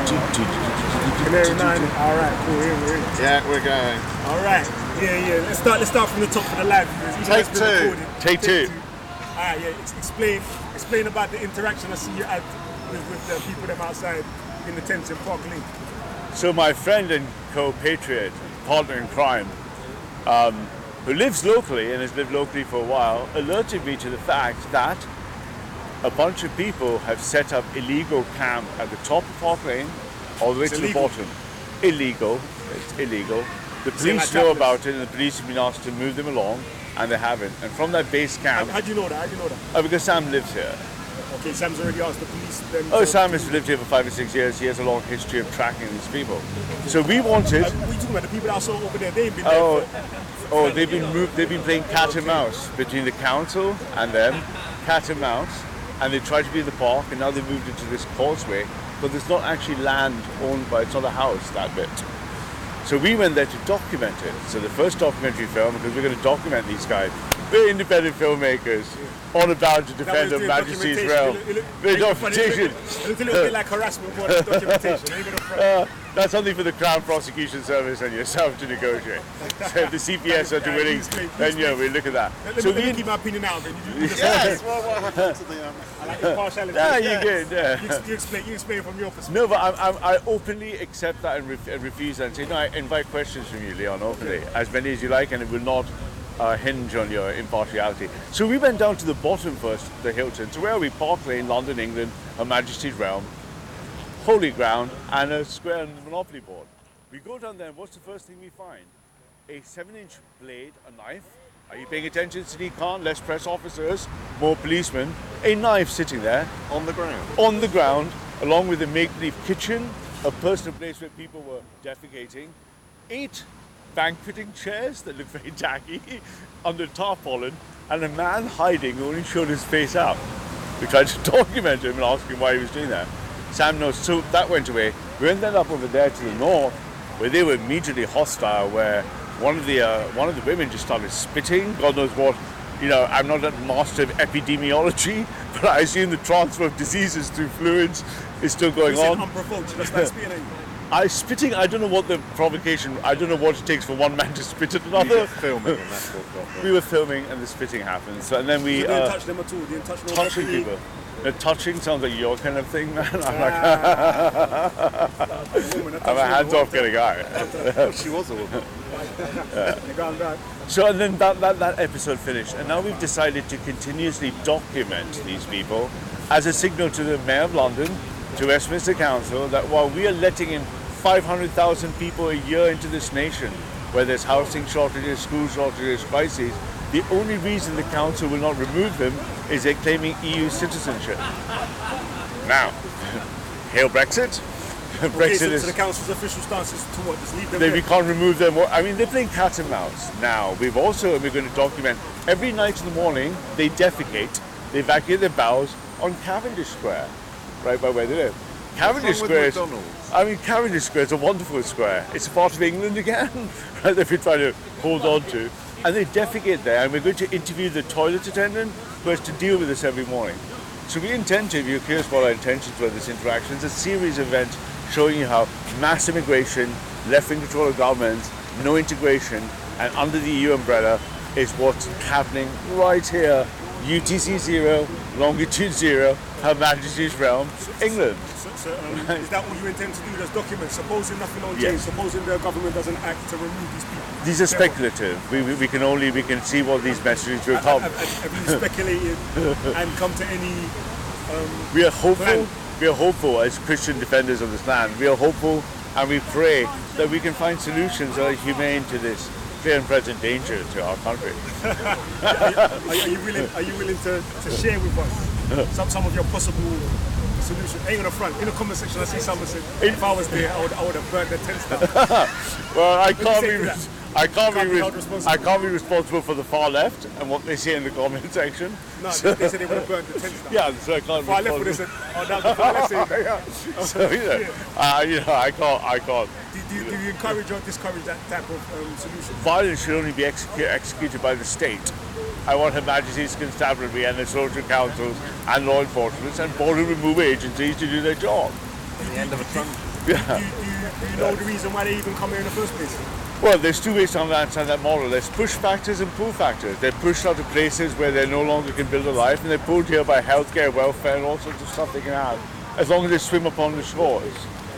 Canary 9. All right, cool. Here we are. Yeah, we're going. All right. Yeah. Let's start from the top for the live viewers. Take two. Take two. All right. Yeah. Explain about the interaction I see you had with the people them outside in the tents in Park Lane. So my friend and co-patriot, partner in crime, who lives locally and has lived locally for a while, alerted me to the fact that a bunch of people have set up illegal camp at the top of Park Lane, all the way to the bottom. Illegal. It's illegal. The police know about it, and the police have been asked to move them along, and they haven't. And from that base camp... How do you know that? Because Sam lives here. Okay, Sam's already asked the police then... Oh, Sam has lived here for 5 or 6 years. He has a long history of tracking these people. So we wanted... What are you talking about? The people that I saw over there, they've been there they've been playing cat and mouse between the council and them. Cat and mouse. And they tried to be in the park, and now they moved into this causeway, but there's not actually land owned by, it's not a house, that bit. So we went there to document it. So the first documentary film, because we're going to document these guys. We're independent filmmakers, on about to defend Her Majesty's realm. Documentation. It looked a little bit like harassment more than documentation. That's something for the Crown Prosecution Service and yourself to negotiate. So if the CPS are winning, then we look at that. Let me keep my opinion out. Yes, well, what happened to the... I like impartiality. Yeah, you're good, yeah. You explain from your perspective. No, but I openly accept that and refuse that and say, no, I invite questions from you, Leon, openly. As many as you like, and it will not hinge on your impartiality. So we went down to the bottom first, the Hilton. So where are we? Park Lane, London, England, Her Majesty's realm. Holy ground, and a square and Monopoly board. We go down there, and what's the first thing we find? A 7-inch blade, a knife. Are you paying attention, Sadiq Khan? Less press officers, more policemen. A knife sitting there. On the ground. On the ground, along with a make-believe kitchen, a personal place where people were defecating. 8 banqueting chairs that look very tacky, under tarpaulin, and a man hiding who only showed his face out. We tried to document him and ask him why he was doing that. Sam knows, so that went away. We ended up over there to the north, where they were immediately hostile, where one of the women just started spitting. God knows what. I'm not a master of epidemiology, but I assume the transfer of diseases through fluids is still going on. Unprovoked, just like spitting. I don't know what the provocation, I don't know what it takes for one man to spit at another. We were filming and that's what we were filming and the spitting happened. So, and then we... You didn't touch them at all? You didn't touch them? Touching people. Touching sounds like your kind of thing, man. I'm a hands-off kind of guy. She was a woman. So and then that episode finished, and now we've decided to continuously document these people as a signal to the Mayor of London, to Westminster Council, that while we are letting in 500,000 people a year into this nation, where there's housing shortages, school shortages, crises, the only reason the council will not remove them is they're claiming EU citizenship. Now, hail Brexit. Brexit is... So the council's official stance is to what? Just leave them we can't remove them. I mean, they're playing cat and mouse now. We're going to document, every night in the morning, they defecate, they evacuate their bowels on Cavendish Square, right by where they live. Cavendish Square is a wonderful square. It's a part of England again, right, that we're trying to hold on to. And they defecate there, and we're going to interview the toilet attendant who has to deal with this every morning. So we intend to, if you're curious what our intentions were, this interaction, it's a series of events showing you how mass immigration, left-wing control of governments, no integration, and under the EU umbrella is what's happening right here. UTC 0, longitude 0, Her Majesty's realm, England. So, is that what you intend to do? Just document, supposing nothing will change, supposing the government doesn't act to remove these people? These are speculative. We can see what these messages will come. Have you speculated and come to any We are hopeful. plan? We are hopeful as Christian defenders of this land. We are hopeful, and we pray that we can find solutions that are humane to this clear and present danger to our country. Are you willing to share with us some of your possible solutions? Ain't on the front. In the comment section, I see someone said, if I was there, I would have burnt the tents down. Well, I can't be responsible for the far left and what they say in the comment section. No, they said they would have burnt the tents down. Yeah, so I can't. Far left would have said, that's the far left saying. So I can't. Do you encourage or discourage that type of solution? Violence should only be executed by the state. I want Her Majesty's Constabulary and the social councils and law enforcement and border removal agencies to do their job. The end of a tunnel. Yeah. Do you know the reason why they even come here in the first place? Well, there's two ways to understand that model. There's push factors and pull factors. They're pushed out to places where they no longer can build a life, and they're pulled here by healthcare, welfare, and all sorts of stuff they can have, as long as they swim upon the shores.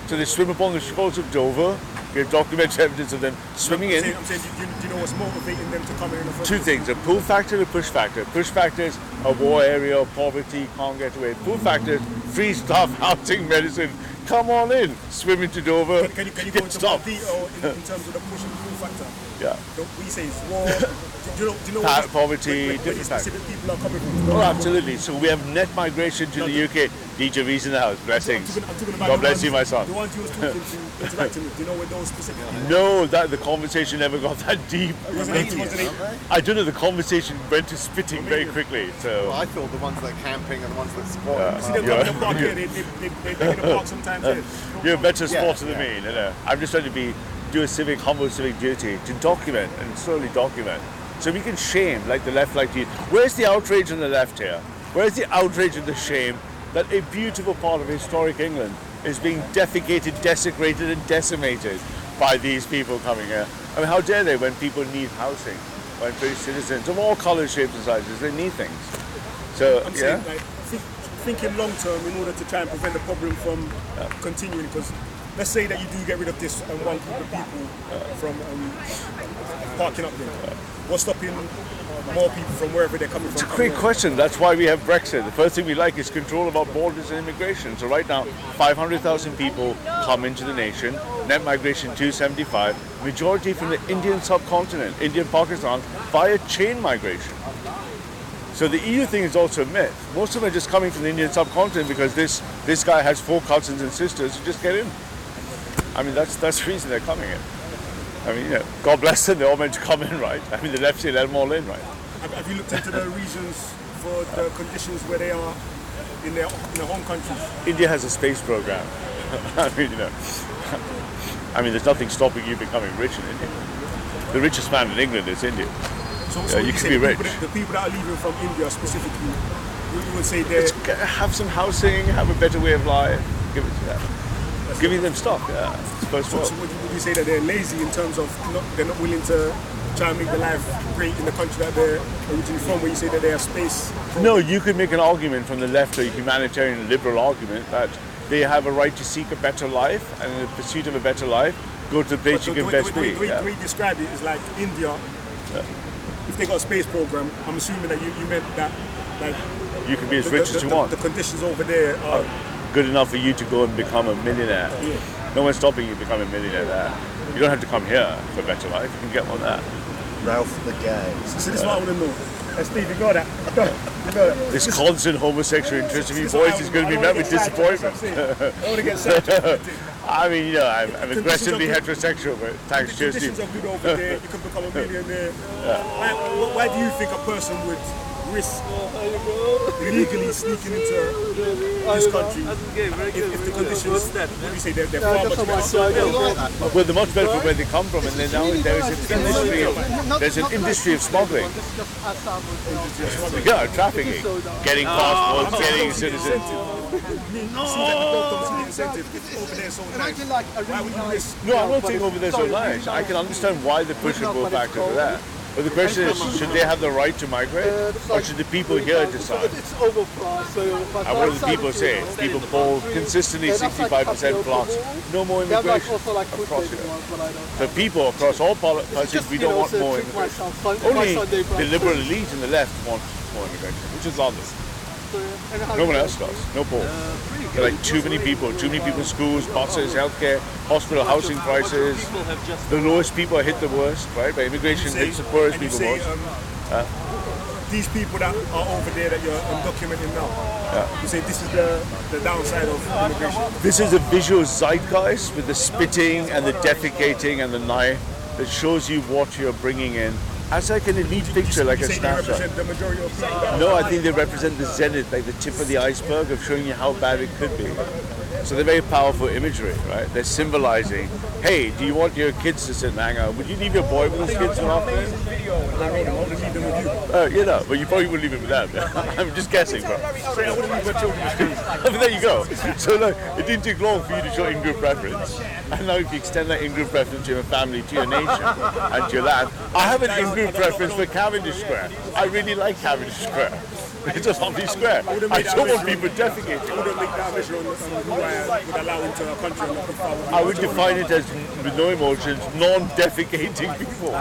So they swim upon the shores of Dover. We have documented evidence of them swimming in. I'm saying, do you know what's motivating them to come here in the first Two place? things, a pull factor and a push factor. Push factors, a war area, poverty, can't get away. Pull factors, free stuff, housing, medicine. Come on in, swim into Dover. Can you go into more detail in terms of the push and pull factor? Yeah. We say it's war. Do you know where poverty, where different specific people are coming from? Oh, absolutely. So we have net migration to the UK. DJ V's in the house. Blessings. I'm talking about God bless you, my son. The ones you was talking to, interacting with. Do you know where those specifically? No, that the conversation never got that deep. Was it 80s? I don't know. The conversation went to spitting very quickly. So Well, I thought the ones that are camping and the ones that squat. See them coming to park here, they're in the park sometimes here. you're a better spotter than me. No. I'm just trying to do a humble civic duty to document and slowly document. So we can shame, like the left like to. Where's the outrage on the left here? Where's the outrage and the shame that a beautiful part of historic England is being defecated, desecrated and decimated by these people coming here? I mean, how dare they when people need housing, when British citizens of all colours, shapes and sizes, they need things. So, I'm saying, like, thinking long term in order to try and prevent the problem from continuing, because let's say that you do get rid of this one group of people from parking up there. What's stopping more people from wherever they're coming from? It's a great question. That's why we have Brexit. The first thing we like is control of our borders and immigration. So right now, 500,000 people come into the nation. Net migration 275. Majority from the Indian subcontinent, India and Pakistan, via chain migration. So the EU thing is also a myth. Most of them are just coming from the Indian subcontinent because this guy has 4 cousins and sisters who just get in. I mean, that's the reason they're coming in. I mean, God bless them, they're all meant to come in, right? I mean, the left say let them all in, right? Have you looked into the reasons for the conditions where they are in their home countries? India has a space program. I mean, there's nothing stopping you becoming rich in India. The richest man in England is India. So you can be rich. The people that are leaving from India specifically, you would say they're... Have some housing, have a better way of life, give it to them. Giving them stuff, yeah. So would you say that they're lazy in terms of they're not willing to try and make the life great in the country that they're originally from, where you say that they have space? No, you could make an argument from the left, or a humanitarian liberal argument, that they have a right to seek a better life, and in the pursuit of a better life, go to the place you can best be. The way you described it is like India, if they got a space program, I'm assuming that you meant that like you can be as rich as you want. The conditions over there are good enough for you to go and become a millionaire. Yeah. No one's stopping you becoming a millionaire there. You don't have to come here for a better life. You can get one there. Ralph the Gay. So this is what I want to know. Steve, you know that. You know that. This constant homosexual interest of you boys is going to be met with disappointment. I want to get sidetracked. I mean, I'm aggressively heterosexual, but thanks, The cheers, conditions Steve. are good over there. You can become a millionaire. Why do you think a person would risk illegally sneaking into this country if the conditions, what do you say, they're far much better? Well, they're much better from where they come from, and then now there's an industry of smuggling. Yeah, trafficking, getting passports, getting citizens. No, I'm not saying over there so nice. I can understand why the push and pull factors are there. But the question is, should they have the right to migrate, or should the people here decide? And what do the people say? People poll consistently 65% plus. No more immigration across here. The people across all parties, we don't want more immigration. Only the liberal elite and the left want more immigration, which is London. No one else does. No poll. There are like too many people in schools, buses, healthcare, hospital, housing prices. The lowest people are hit the worst, right? By immigration hits the poorest people most. These people that are over there that you're documenting now, you say this is the downside of immigration. This is a visual zeitgeist with the spitting and the defecating and the knife that shows you what you're bringing in. As like an elite picture, like a snapshot. They represent the majority of people? No, I think they represent the zenith, like the tip of the iceberg of showing you how bad it could be. So they're very powerful imagery, right? They're symbolizing, hey, do you want your kids to sit and hang out? Would you leave your boy with his kids so often? You know, but you probably wouldn't leave him with them. I'm just guessing, bro. But there you go. So look, it didn't take long for you to show in-group preference. And now if you extend that in-group preference to your family, to your nation, and to your land, I have an in-group preference for Cavendish Square. I really like Cavendish Square. It's a lovely square. I don't want people defecating. I would define it as, with no emotions, non-defecating people.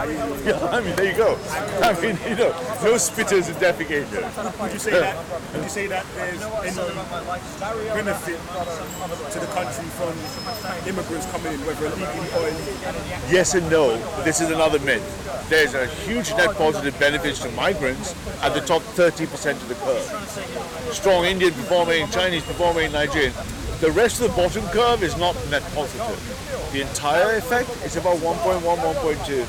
Yeah, I mean, there you go. I mean, you know, no spitters and defecators. Would you say that there's any benefit to the country from immigrants coming in, whether illegally or illegally? Yes and no. This is another myth. There's a huge net positive benefits to migrants at the top 30% of the curve. Strong Indian performing, Chinese performing, Nigerian. The rest of the bottom curve is not net positive. The entire effect is about 1.1, 1.2.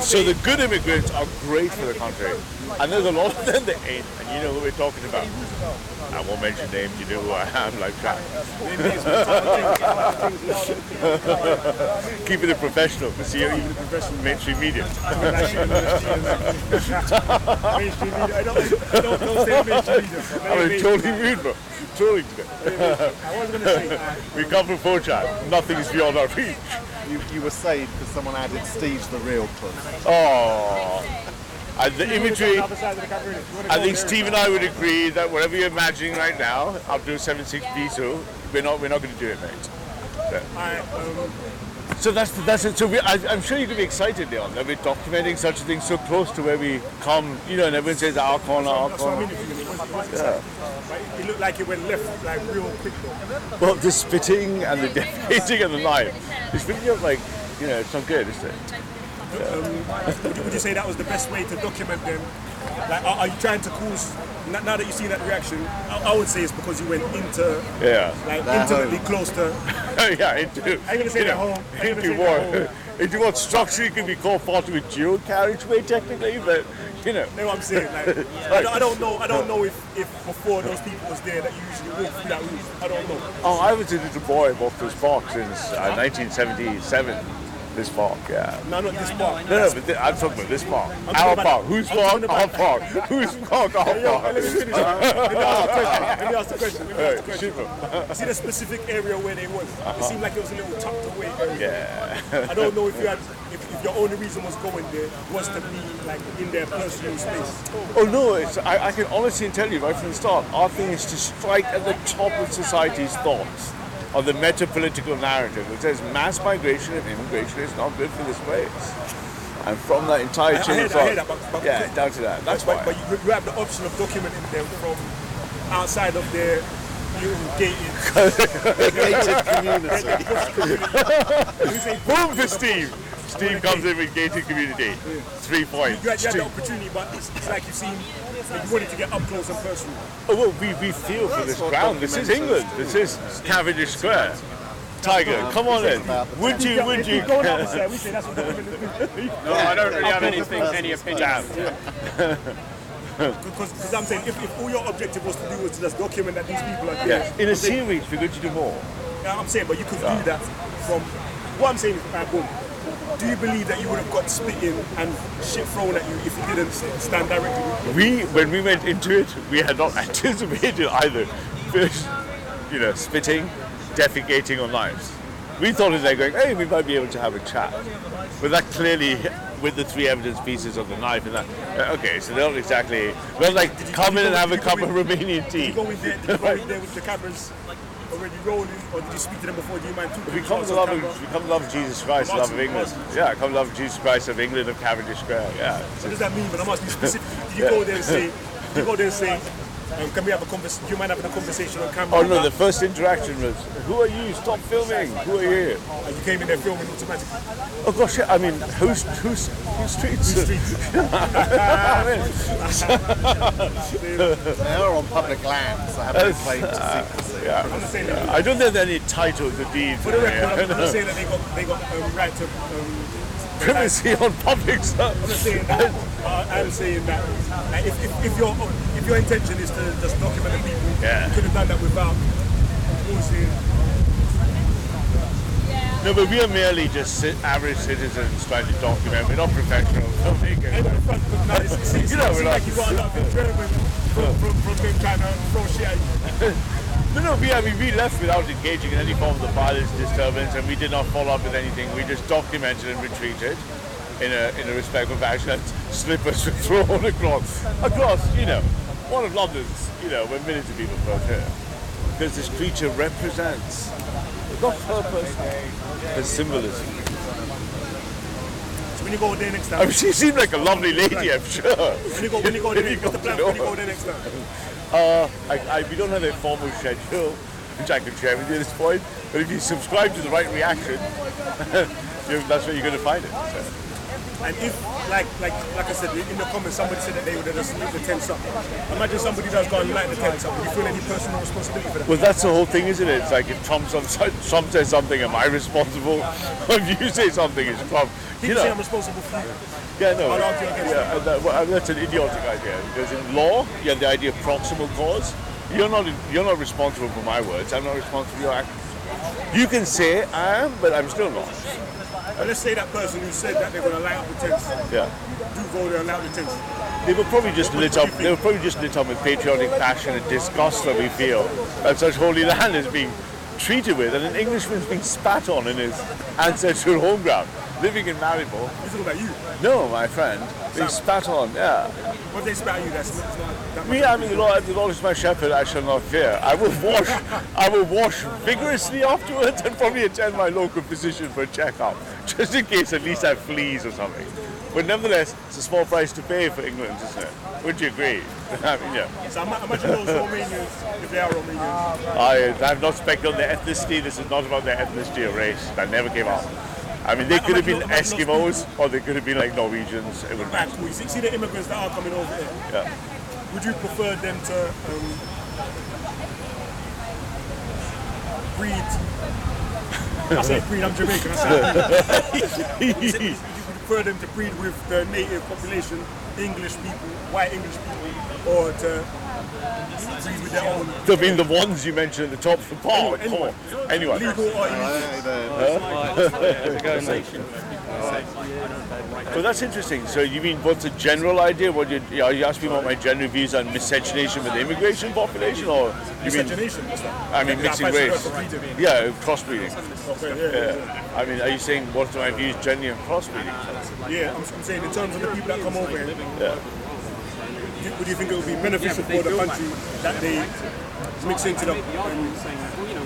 So the good immigrants are great for the country. And there's a lot of them that ain't, and you know who we're talking about. I won't mention names, you know who I am, like that. Keeping it professional, because you're even professional mainstream media. Mainstream media, I don't say mainstream media. I'm totally rude, bro. Totally today. I was going to say, we come from 4chan. Nothing is beyond our reach. You were saved because someone added Steve's the real puss. Oh. And the imagery, I think Steve and I would agree that whatever you're imagining right now, after 7-6 Piso, we're not going to do it, mate. So that's it. So I'm sure you can be excited, Leon, that we're documenting such a thing so close to where we come, you know, and everyone says our corner, our corner. Yeah. It looked like it went left, like real quick though. Well, the spitting and the defecating and the knife, it's really like, you know, it's not good, is it? Would you say that was the best way to document them? Like, are you trying to cause? Now that you see that reaction, I would say it's because you went into, intimately close to. Yeah, into. I'm gonna say that home. Into what structure could be called part of a dual carriageway technically, but you know. You know what I'm saying? Like, I don't know if before those people was there that you usually walk through that route. I don't know. Oh, I was a little boy walked this park since 1977. This park, yeah. No, not this park. No, but I'm talking about this park. Our park. Whose park? Our park. Whose park? Our park. Let me finish. Let me ask the question. See the specific area where they was? It seemed like it was a little tucked away area. Yeah. I don't know if your only reason was going there was to be like in their personal space. Oh no, I can honestly tell you right from the start, our thing is to strike at the top of society's thoughts. Of the meta-political narrative, which says mass migration and immigration is not good for this place. And from that entire chain of thought, down to that. That's why. But you have the option of documenting them from outside of their gated community. Boom for Steve! Steve comes in with gated community. 3 points. You had the opportunity, but it's like you've seen. You wanted to get up close and personal. Oh, well, we feel for this ground. This is England. This is Cavendish Square. Tiger, come on in. Would you? We say that's what No, I don't really have any opinions. Because I'm saying, if all your objective was to do was to just document that these people are there. Yes, in a series, we're going to do more. I'm saying, but you could do that from. What I'm saying is, boom. Do you believe that you would have got spitting and shit thrown at you if you didn't stand directly? When we went into it, we had not anticipated either spitting, defecating on knives. We thought as they going, hey, we might be able to have a chat. But that clearly, with the 3 evidence pieces of the knife and that, okay, so they're not exactly, well, like, come in and have a cup of Romanian tea. Did you go in there with the cameras already rolling, or did you speak to them before? Do you mind talking? We come to love of Jesus Christ, love of England. Yeah, come love of Jesus Christ of England, of Cavendish Square. Yeah. What does that mean? But I'm asking specifically. Did you go there and say, can we have a conversation? Do you mind having a conversation on camera? Oh no, the first interaction was, who are you? Stop filming. Who are you? And you came in there filming automatically. Oh gosh, yeah. I mean, whose streets? They are on public land, so have no claim to secrecy. Yeah. I don't think there are any titles or deeds. For the record, I'm not saying that they got right to privacy on public stuff. I'm not saying that. I'm saying that if your intention is to just document the people, you could have done that without mostly. No, but we are merely just average citizens trying to document. We're not professional filmmakers. You know, like you got a lot of German from them trying to throw shit at you. No, we left without engaging in any form of the violence, disturbance, and we did not follow up with anything. We just documented and retreated in a respectful fashion. And slippers were thrown across, one of London's, where millions of people first here. Because this creature represents, not purpose, but symbolism. So when you go there next time, I mean, she seemed like a lovely lady, I'm sure. When you go there, what's the plan when you go there next time? We don't have a formal schedule, which I can share with you at this point. But if you subscribe to the right reaction, that's where you're going to find it. So. And if, like I said, in the comments, somebody said that they would have just lit the tents up. Imagine somebody does go and light the tents up. Do you feel any personal responsibility for that? Well, that's the whole thing, isn't it? It's like if Trump says something, am I responsible? If you say something, it's Trump. He can say I'm responsible for you. Yeah, no. I'll argue against that. That's an idiotic idea. Because in law, you have the idea of proximal cause. You're not responsible for my words. I'm not responsible for your actions. You can say I am, but I'm still not. But let's say that person who said that they're going to light up the tents, yeah, do go there and light up the tents. They were probably just lit up. They were probably just lit up with patriotic passion and disgust that we feel that such holy land is being treated with, and an Englishman's being spat on in his ancestral home ground, living in Maribor. It's all about you. No, my friend, being spat on. Yeah. What they spat at you? That's not that much. Me, I mean, the Lord is my shepherd. I shall not fear. I will wash vigorously afterwards, and probably attend my local physician for a checkup, just in case at least I have fleas or something. But nevertheless, it's a small price to pay for England, isn't it? Would you agree? I mean, yeah. So imagine those Romanians, if they are Romanians. I have not speculated on their ethnicity. This is not about their ethnicity or race. That never came up. I mean, they could have been Eskimos, or they could have been like Norwegians. It would Right, cool. See the immigrants that are coming over here. Yeah. Would you prefer them to breed? I say breed. I'm Jamaican. I say. Would you prefer them to breed with the native population, English people, white English people, or to breed with their own? I mean, the ones you mentioned at the top of the park. Anyway. Legal or illegal? Well, that's interesting. So you mean what's a general idea? What you asked me about my general views on miscegenation with the immigration population, or you mean? Miscegenation? I mean mixing race. Yeah, crossbreeding. Okay, yeah. I mean, are you saying what's my views generally on crossbreeding? Yeah, I'm saying in terms of the people that come over here. Yeah. Would you think it would be beneficial for the country that they mix into the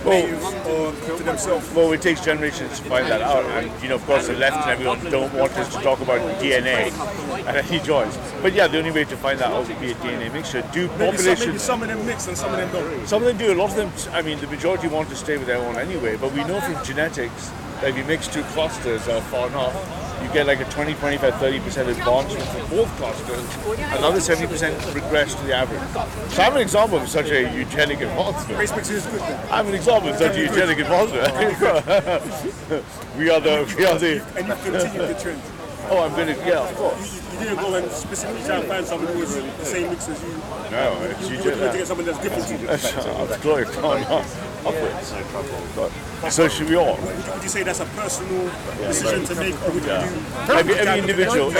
natives or to themselves? Well, it takes generations to find that out, and of course, the left and everyone don't want us to talk about DNA and any choice. But yeah, the only way to find that out would be a DNA mixture. Maybe some of them mix and some of them don't. Some of them do. A lot of them. I mean, the majority want to stay with their own anyway. But we know from genetics that if you mix two clusters far enough, you get like a 20, 25, 30% advancement for both clusters. Another 70% regress to the average. So I'm an example of such a eugenic advancement. Race mixing is good then. I'm an example of such a eugenic advancement. we are the. And you continue the trend. Oh, I'm going to. Yeah, of course. You didn't go and specifically try and find someone who was the same mix as you. No, it's you were trying to get someone that's different to you. It's glorious. Upwards. So should we all? Would you say that's a personal decision to make, or would you do? Every individual,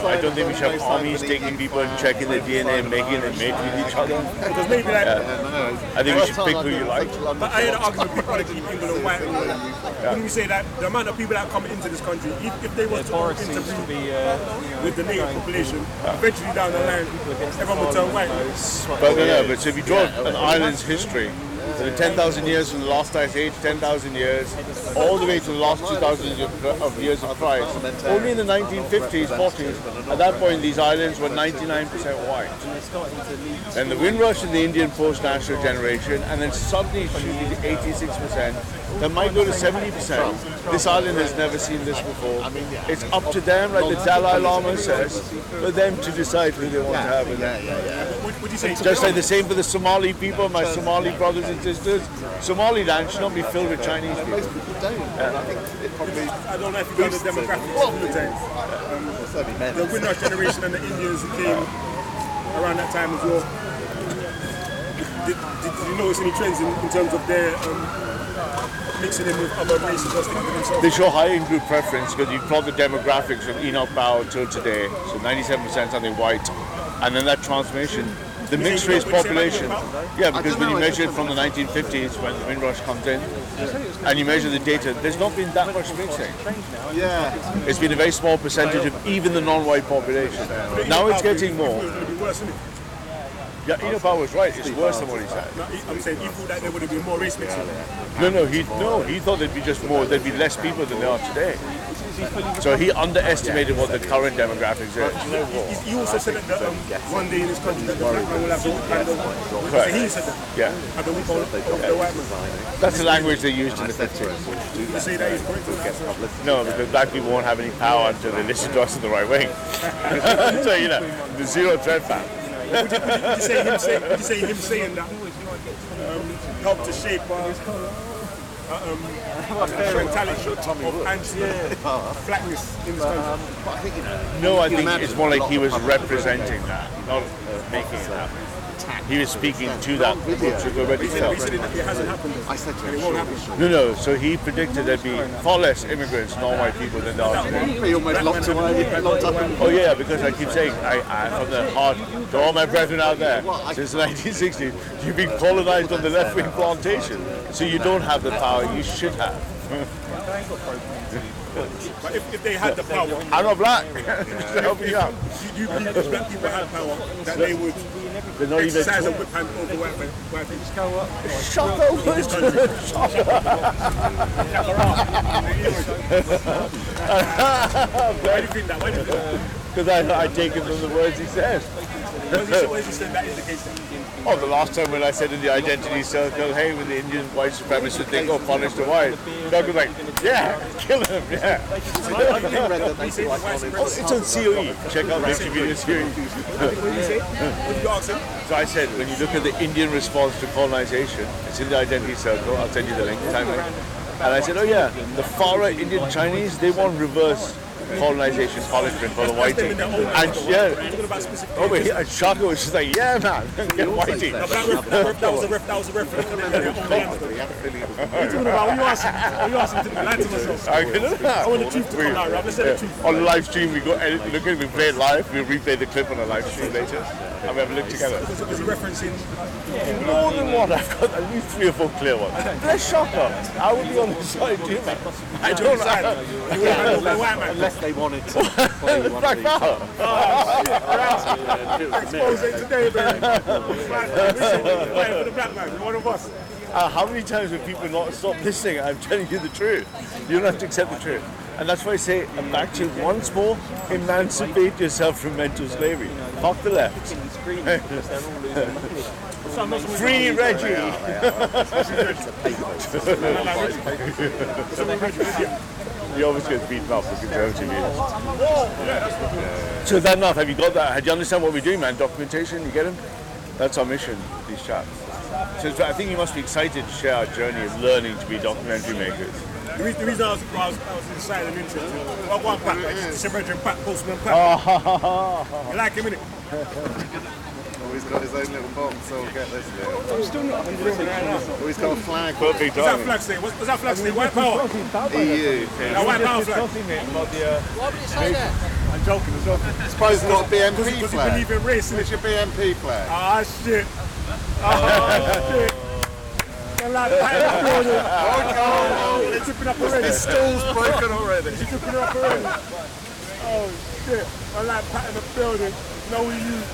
I don't think we should have armies taking people and checking their DNA and making them mate with each other. Because maybe like, I think we should pick who you like. But I had an argument with people that keep England and white. When we say that the amount of people that come into this country, if they were to interbreed with the native population, eventually down the line, everyone will turn white. But so if you draw an island's history, so the 10,000 years from the last ice age, 10,000 years, all the way to the last 2,000 of years of Christ. Only in the 1950s, 40s, at that point these islands were 99% white. Then the Windrush and the Indian post-national generation, and then suddenly shooting to 86%. That might go to 70%. This island has never seen this before. It's up to them, like the Dalai Lama says, for them to decide who they want to have with them. Would you say Just like the same for the Somali people, my Somali brothers and sisters. Somaliland should not be filled with Chinese people. I don't know if you know the demographics of the time. The Windrush generation and the Indians who came around that time as well. Did you notice any trends in terms of their mixing in with other races or sticking to themselves? They show high in-group preference because you plot the demographics from Enoch Bow till today, so 97% are they white, and then that transformation, the mixed race population, yeah, because when you measure it from the 1950s when the Windrush comes in, and you measure the data, there's not been that much mixing. Yeah. It's been a very small percentage of even the non-white population. Now it's getting more. It's going to be worse, isn't it? Yeah, Enoch Bow was right, it's worse than what he said. No, I'm saying he thought that there would have been more race mixing. No, he thought there'd be less people than there are today. So he underestimated what the current demographics is. He also said that one day in this country that the black man will have the whip hand over. Correct. He said that. Yeah. Have the whip over the white man. That's the language they used in the 50s. You say that is correct or not? No, because black people won't have any power until they listen to us in the right way. So, the zero threat fact. Would you say him saying that helped to shape mentality of anti-blackness in this country? No, I think it's more like he was representing that, not making it happen. He was speaking to that which was already felt. He said it hasn't happened. I said to him, it won't happen. No, so he predicted there'd be far less immigrants, non-white people than there are today. He almost locked up. Oh yeah, because I keep saying, I from the heart, to all my brethren out there, since the 1960s, you've been colonized on the left-wing plantation, so you don't have the power you should have. But if they had the power, I'm not black. Help you out. You believe if black people had power, that they would exercise a whip hand over white people? Shut up! In this country. Why do you think that? Why do you think that? Because I take him from the words he says. Why is he saying that is the case? Oh, the last time when I said in the identity circle, hey, when the Indian white supremacists think, oh, punish the white, Doug was like, yeah, kill him, yeah. Oh, it's on COE. Check out this video COE. What did you ask him? So I said, when you look at the Indian response to colonization, it's in the identity circle, I'll send you the link, timely. And I said, oh yeah, the far right Indian Chinese, they want reverse colonization punishment for the whitey. And yeah, over here, and Shaka was just like, yeah man, get whitey. That was a reference. What are you talking about? What are you asking to lie to myself? I want the truth to come out, right? Let's say the truth. On the live stream, we got look at we play it live, we'll replay the clip on the live stream later. And we have a look together. There's a reference in more than one, I've got at least 3 or 4 clear ones. Bless Shaka, I would be on the side too, man. I don't know. Unless they wanted to. Black power. Expose it today, baby. Fight for the black man, one of us. How many times have people not stopped listening? I'm telling you the truth. You don't have to accept the truth. And that's why I say, I'm back to once more, emancipate yourself from mental slavery. Fuck the left. Free Reggie. He always gets beaten up for conservative views. So that enough, have you got that? Do you understand what we're doing, man? Documentation, you get him? That's our mission, these chaps. So I think you must be excited to share our journey of learning to be documentary makers. The reason I was excited and interested, I want Pat, it's a Brethren Pat, Postman Pat. You like him, innit? Oh, he's got his own little box, so we'll get this now. I'm still not understanding right now. Oh, he's got a flag. Perfect. What's that flag say? What's that flag say? White power? EU. That white power flag. Why would it say that? I'm joking. I suppose it's got a BNP Because you flag. believe in race, innit? It's your BNP flag. Ah, shit. Ah, shit. They're like patting up already. Oh, they're tipping up already. His stool's broken already. They're tipping up already. Oh, shit. I like patting the building. No, we use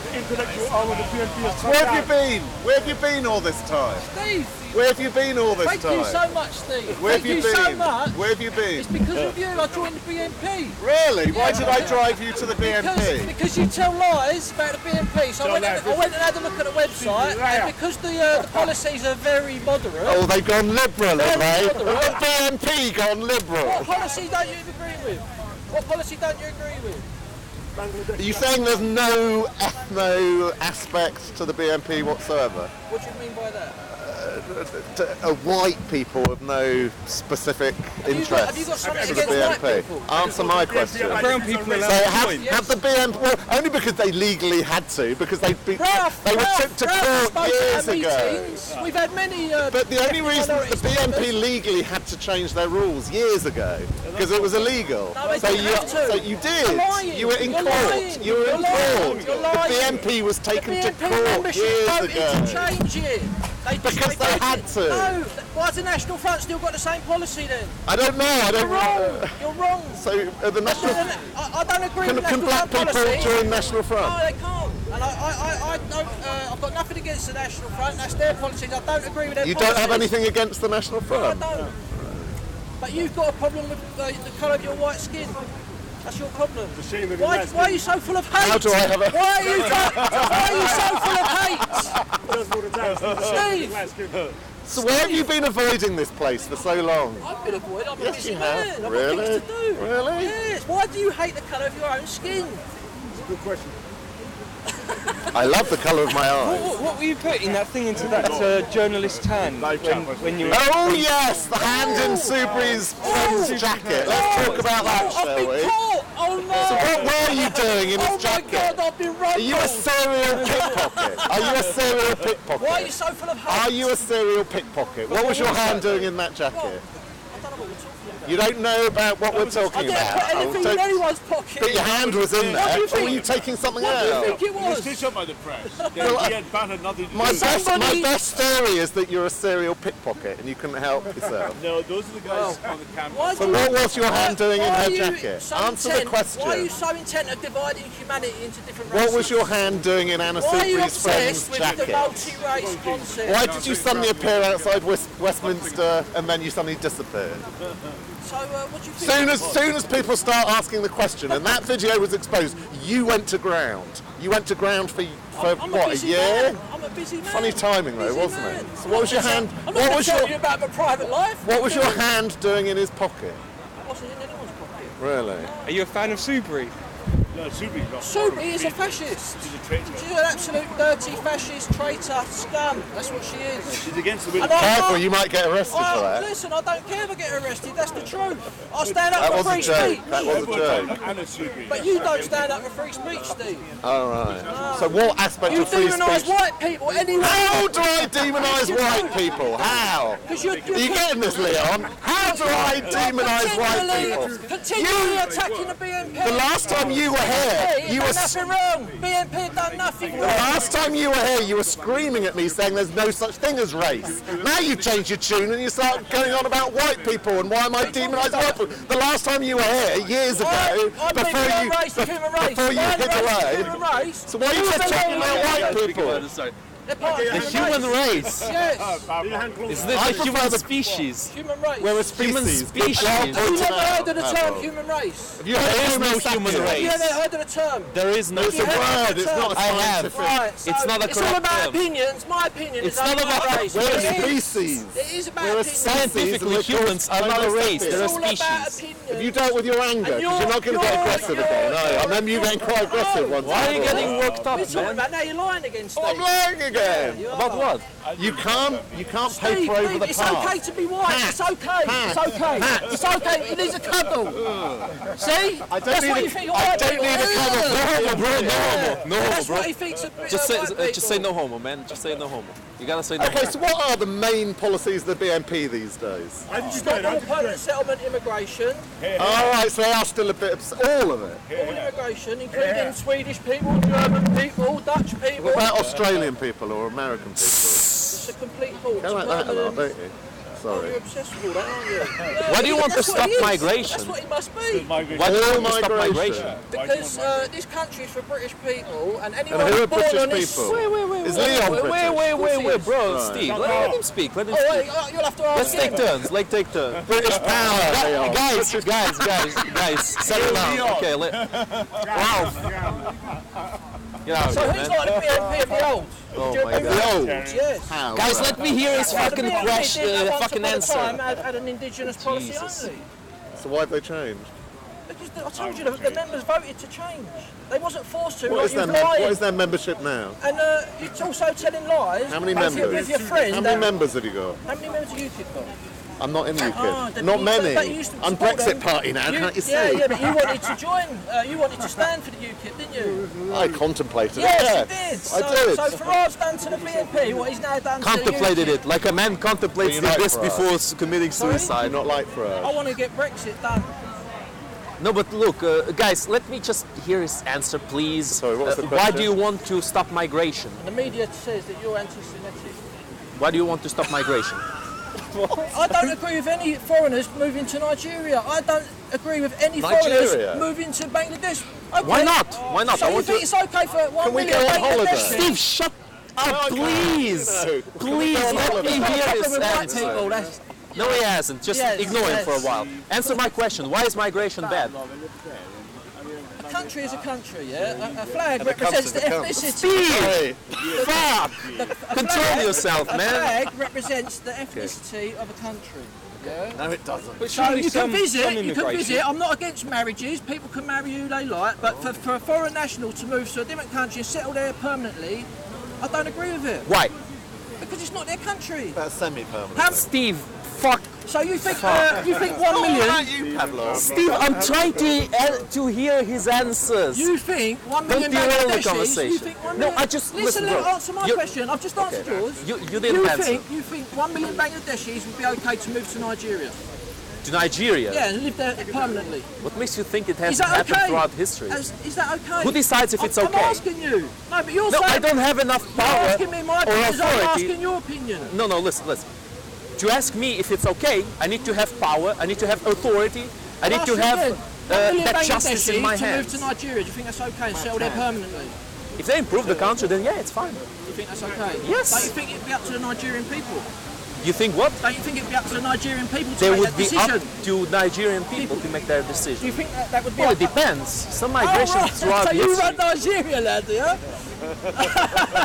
the intellectual arm of the BNP has come Where have down. you been? Where have you been all this time? Steve, Where have you been all this thank time? you so much, Steve. Where Thank have you you so been? much. Where have you been? It's because of you I joined the BNP. Really? Why did I drive you to the BNP? Because you tell lies about the BNP. So I went and had a look at the website, and because the policies are very moderate. Oh, they've gone liberal, have they? Very moderate. The BNP gone liberal. What policy don't you agree with? What policy don't you agree with? Are you saying there's no ethno aspect to the BNP whatsoever? What do you mean by that? white people with no specific interest have you got something to the against white BNP? people? Answer my question. Brown people allowed So to have, join. have the BNP, well, only because they legally had to, because they were took to Ralph, court years ago. meetings. We've had many. But the only reason the BNP legally had to change their rules years ago, because it was illegal. No, they So didn't have to. so you did. You're lying. You were in You're court. lying. You were You're in lying. court. You're The lying. BNP was taken the to BNP court membership years voted ago. to change it. They had to. No, why has the National Front still got the same policy then? I don't know. I You're don't wrong. know. You're wrong. So the National I don't agree with can National black Front people policy. join National No, Front? they can't. And I don't. I've got nothing against the National Front. That's their policies. I don't agree with their You policies. don't have anything against the National No, I Front? don't. But you've got a problem with the colour of your white skin. That's your problem. shame that Why are you so full of hate? How do I have a- Why are you so full of hate? Does all the time. Steve! So why have you been avoiding this place for so long? I've been avoided. I'm a Yes, busy you man. have. I've Really? got things to do. Really? Yes. Why do you hate the colour of your own skin? Good question. I love the colour of my eyes. What were you putting that thing into that journalist hand when you were... Oh yes, the hand in Subri's friend's jacket. Let's talk about that, I've shall been we? caught! Oh no! So what were you doing in Oh his my jacket? God, I've been run Are you a serial pickpocket? Are you a serial pickpocket? Why are you so full of hate? Are you a serial pickpocket? What was your hand doing in that jacket? I don't know what we're talking about. You don't know about what we're I talking didn't about. put anything in Don't- anyone's pocket. But your hand was in What do there. you Or were think? you taking something What do you out? think it was? Stitched up by the press. He had batted nothing to My do. best theory is that you're a serial pickpocket and you couldn't help yourself. No, those are the guys on the camera. Why So do what you- was your hand doing in why her are you jacket? so Answer the intent- question. Why are you so intent of dividing humanity into different races? What was your hand doing in Anna Why are you Subri's friend's obsessed with the jacket? multi-race concept? Why did you suddenly appear outside Westminster and then you suddenly disappeared? So what do you think? Soon as people start asking the question, and that video was exposed, you went to ground. You went to ground for I'm what, a busy year? man. I'm a busy man. Funny timing though, Busy wasn't man. it? So what was your hand? I'm not What going was to tell your? you about my private life. What was your hand doing in his pocket? It wasn't in anyone's pocket. Really? Are you a fan of Subri? No, Subi's not. Subi is a fascist. She's a traitor. She's an absolute dirty fascist traitor scum. That's what she is. She's against the And will. Careful, you might get arrested for that. Listen, I don't care if I get arrested. That's the truth. I'll stand up That for was a free joke. speech. That was a joke. Anna Subi. But you don't stand up for free speech, Steve. All right. So what aspect You of free demonise speech? white people anyway. How do I demonise white people? How? Because Are you getting this, Leon? How do I demonise white people? Continually attacking the BNP. The last time you were here, you were. done nothing wrong. BNP done nothing The wrong. last time you were here, you were screaming at me saying there's no such thing as race. Now you've changed your tune and you start going on about white people and why am I demonising white people. The last time you were here, years ago, I before human you race. hid away. Human race. So why are you just talking about white people? They're part of The human race. Yes. Isn't it I the human prefer the- species? Human race. We're a Human species. species. Have you never heard of the term Have human race? you heard There is no Homo human sapiens? Have you race. ever heard of the term? There is no It's a You human heard word, of the it's term? not a I have. scientific. Right, so It's not a it's all correct about term. opinions. My opinion It's is not only about- my race. We're a It is. species. It is about We're a opinions. Scientifically, Species, and humans are not a race. They're a It's all about species. opinions. Have you dealt with your anger? Because you're not going to get aggressive again. No, I remember you getting quite aggressive once. Why are you before. getting worked What are you up, talking man? about? Now you're lying against I'm me. lying again. You About are. what? You can't Steve, paper over Steve, the it's past. okay to be white. Pat. It's okay. It's okay. It's okay. It needs a cuddle. See? I don't That's need what a- you think of I white don't people. need a cuddle. No homo, bro. No homo. No homo, That's bro. what he thinks of Just white say people. no homo, man. Just say no homo. You gotta say no Okay, homo. so what are the main policies of the BNP these days? How did you do Stop it? all How did you do permanent it? settlement immigration, All right, so they are still a bit of all of it. all immigration, including Swedish people, German people, Dutch people. What about Australian people or American people? It's a complete halt. You like that a lot, don't you? Sorry. You're obsessed with all that, aren't you? Why do you want to That's what stop he is. migration? That's what he must be. Why do you want to stop migration? Because this country is for British people, and anyone And who are born British on this... people? Wait, Is Leon British? bro, Right. Steve. Let him speak. Let him Oh, speak. wait, you'll have to ask Let's take him. turns. Like take turns. British power, Leon. Guys, settle down. Okay, Ralph. Get out So of here, who's man. like the BNP of the old? Oh Do you my remember? God. Old. Yes. How? Guys, let me hear his fucking The BNP question, did at once fucking upon a time answer. had an indigenous policy Jesus. only. So why have they changed? Because I told you the members voted to change. They wasn't forced to. What is their membership now? And it's also telling lies. How many with members? your friend. How many members have you got? How many members have UKIP got? I'm not in UKIP. Then Not you- many. but you used to I'm support Brexit them. Party now, can't you see? Yeah, but you wanted to join. You wanted to stand for the UKIP, didn't you? I contemplated Yes, it. you did. I did. So Farage's done to the BNP what he's now done Contemplated to the UKIP. it like a man contemplates So you like this Farage? before committing suicide. Not like for I us. want to get Brexit done. No, but look, guys, let me just hear his answer, please. Sorry, what was the Why question? do you want to stop migration? And the media says that you're anti-Semitic. Why do you want to stop migration? I don't agree with any foreigners moving to Nigeria. I don't agree with any Nigeria? foreigners moving to Bangladesh. Okay. Why not? Why not? So I you want think to. it's okay for 1 Can we million go on holiday? Bangladeshis? Steve, shut up, please. Please let me hear his With white answer. people, that's- No, he hasn't. Just Yes, ignore him for a yes. while. Answer my question. Why is migration bad? A country is a country, yeah? A flag represents the ethnicity. Steve! Fuck! Control yourself, A man. flag represents the ethnicity of a country. Yeah? No, it doesn't. But So surely you can some visit. You can immigration. visit. I'm not against marriages. People can marry who they like, but for a foreign national to move to a different country and settle there permanently, I don't agree with it Why? because it's not their country. That's semi-permanent. How, Steve, fuck. so you think 1 million? You, Pavlov. Steve, I'm trying to hear his answers. You think 1 Don't million derail the Bangladeshis? You conversation. think 1 No, million? I just- listen. listen, bro. Answer my You- question. I've just answered yours. You didn't answer. You think 1 million Bangladeshis would be okay to move to Nigeria? To Nigeria? Yeah, and live there permanently. What makes you think it Is hasn't that happened okay? throughout history? Is that okay? Who decides if it's I'm okay? asking you. No, but you're No, saying I don't have enough you're power asking me my or opinion. I'm authority. asking your opinion. No, listen. To ask me if it's okay, I need to have power, I need to have authority, I need to Ask have again. 1 million that justice in Bangladeshis my to move hands. to Nigeria. Do you think that's okay and settle there permanently? If they improve the country, then yeah, it's fine. Do you think that's okay? Yes. Don't you think it'd be up to the Nigerian people? You think what? Don't you think it'd be up to the Nigerian people to They make would that be decision? up to Nigerian people to make their Do you decision. think that would be Well, up? it depends. Some Oh, migration right. throughout So you history. run Nigeria, lad, do you?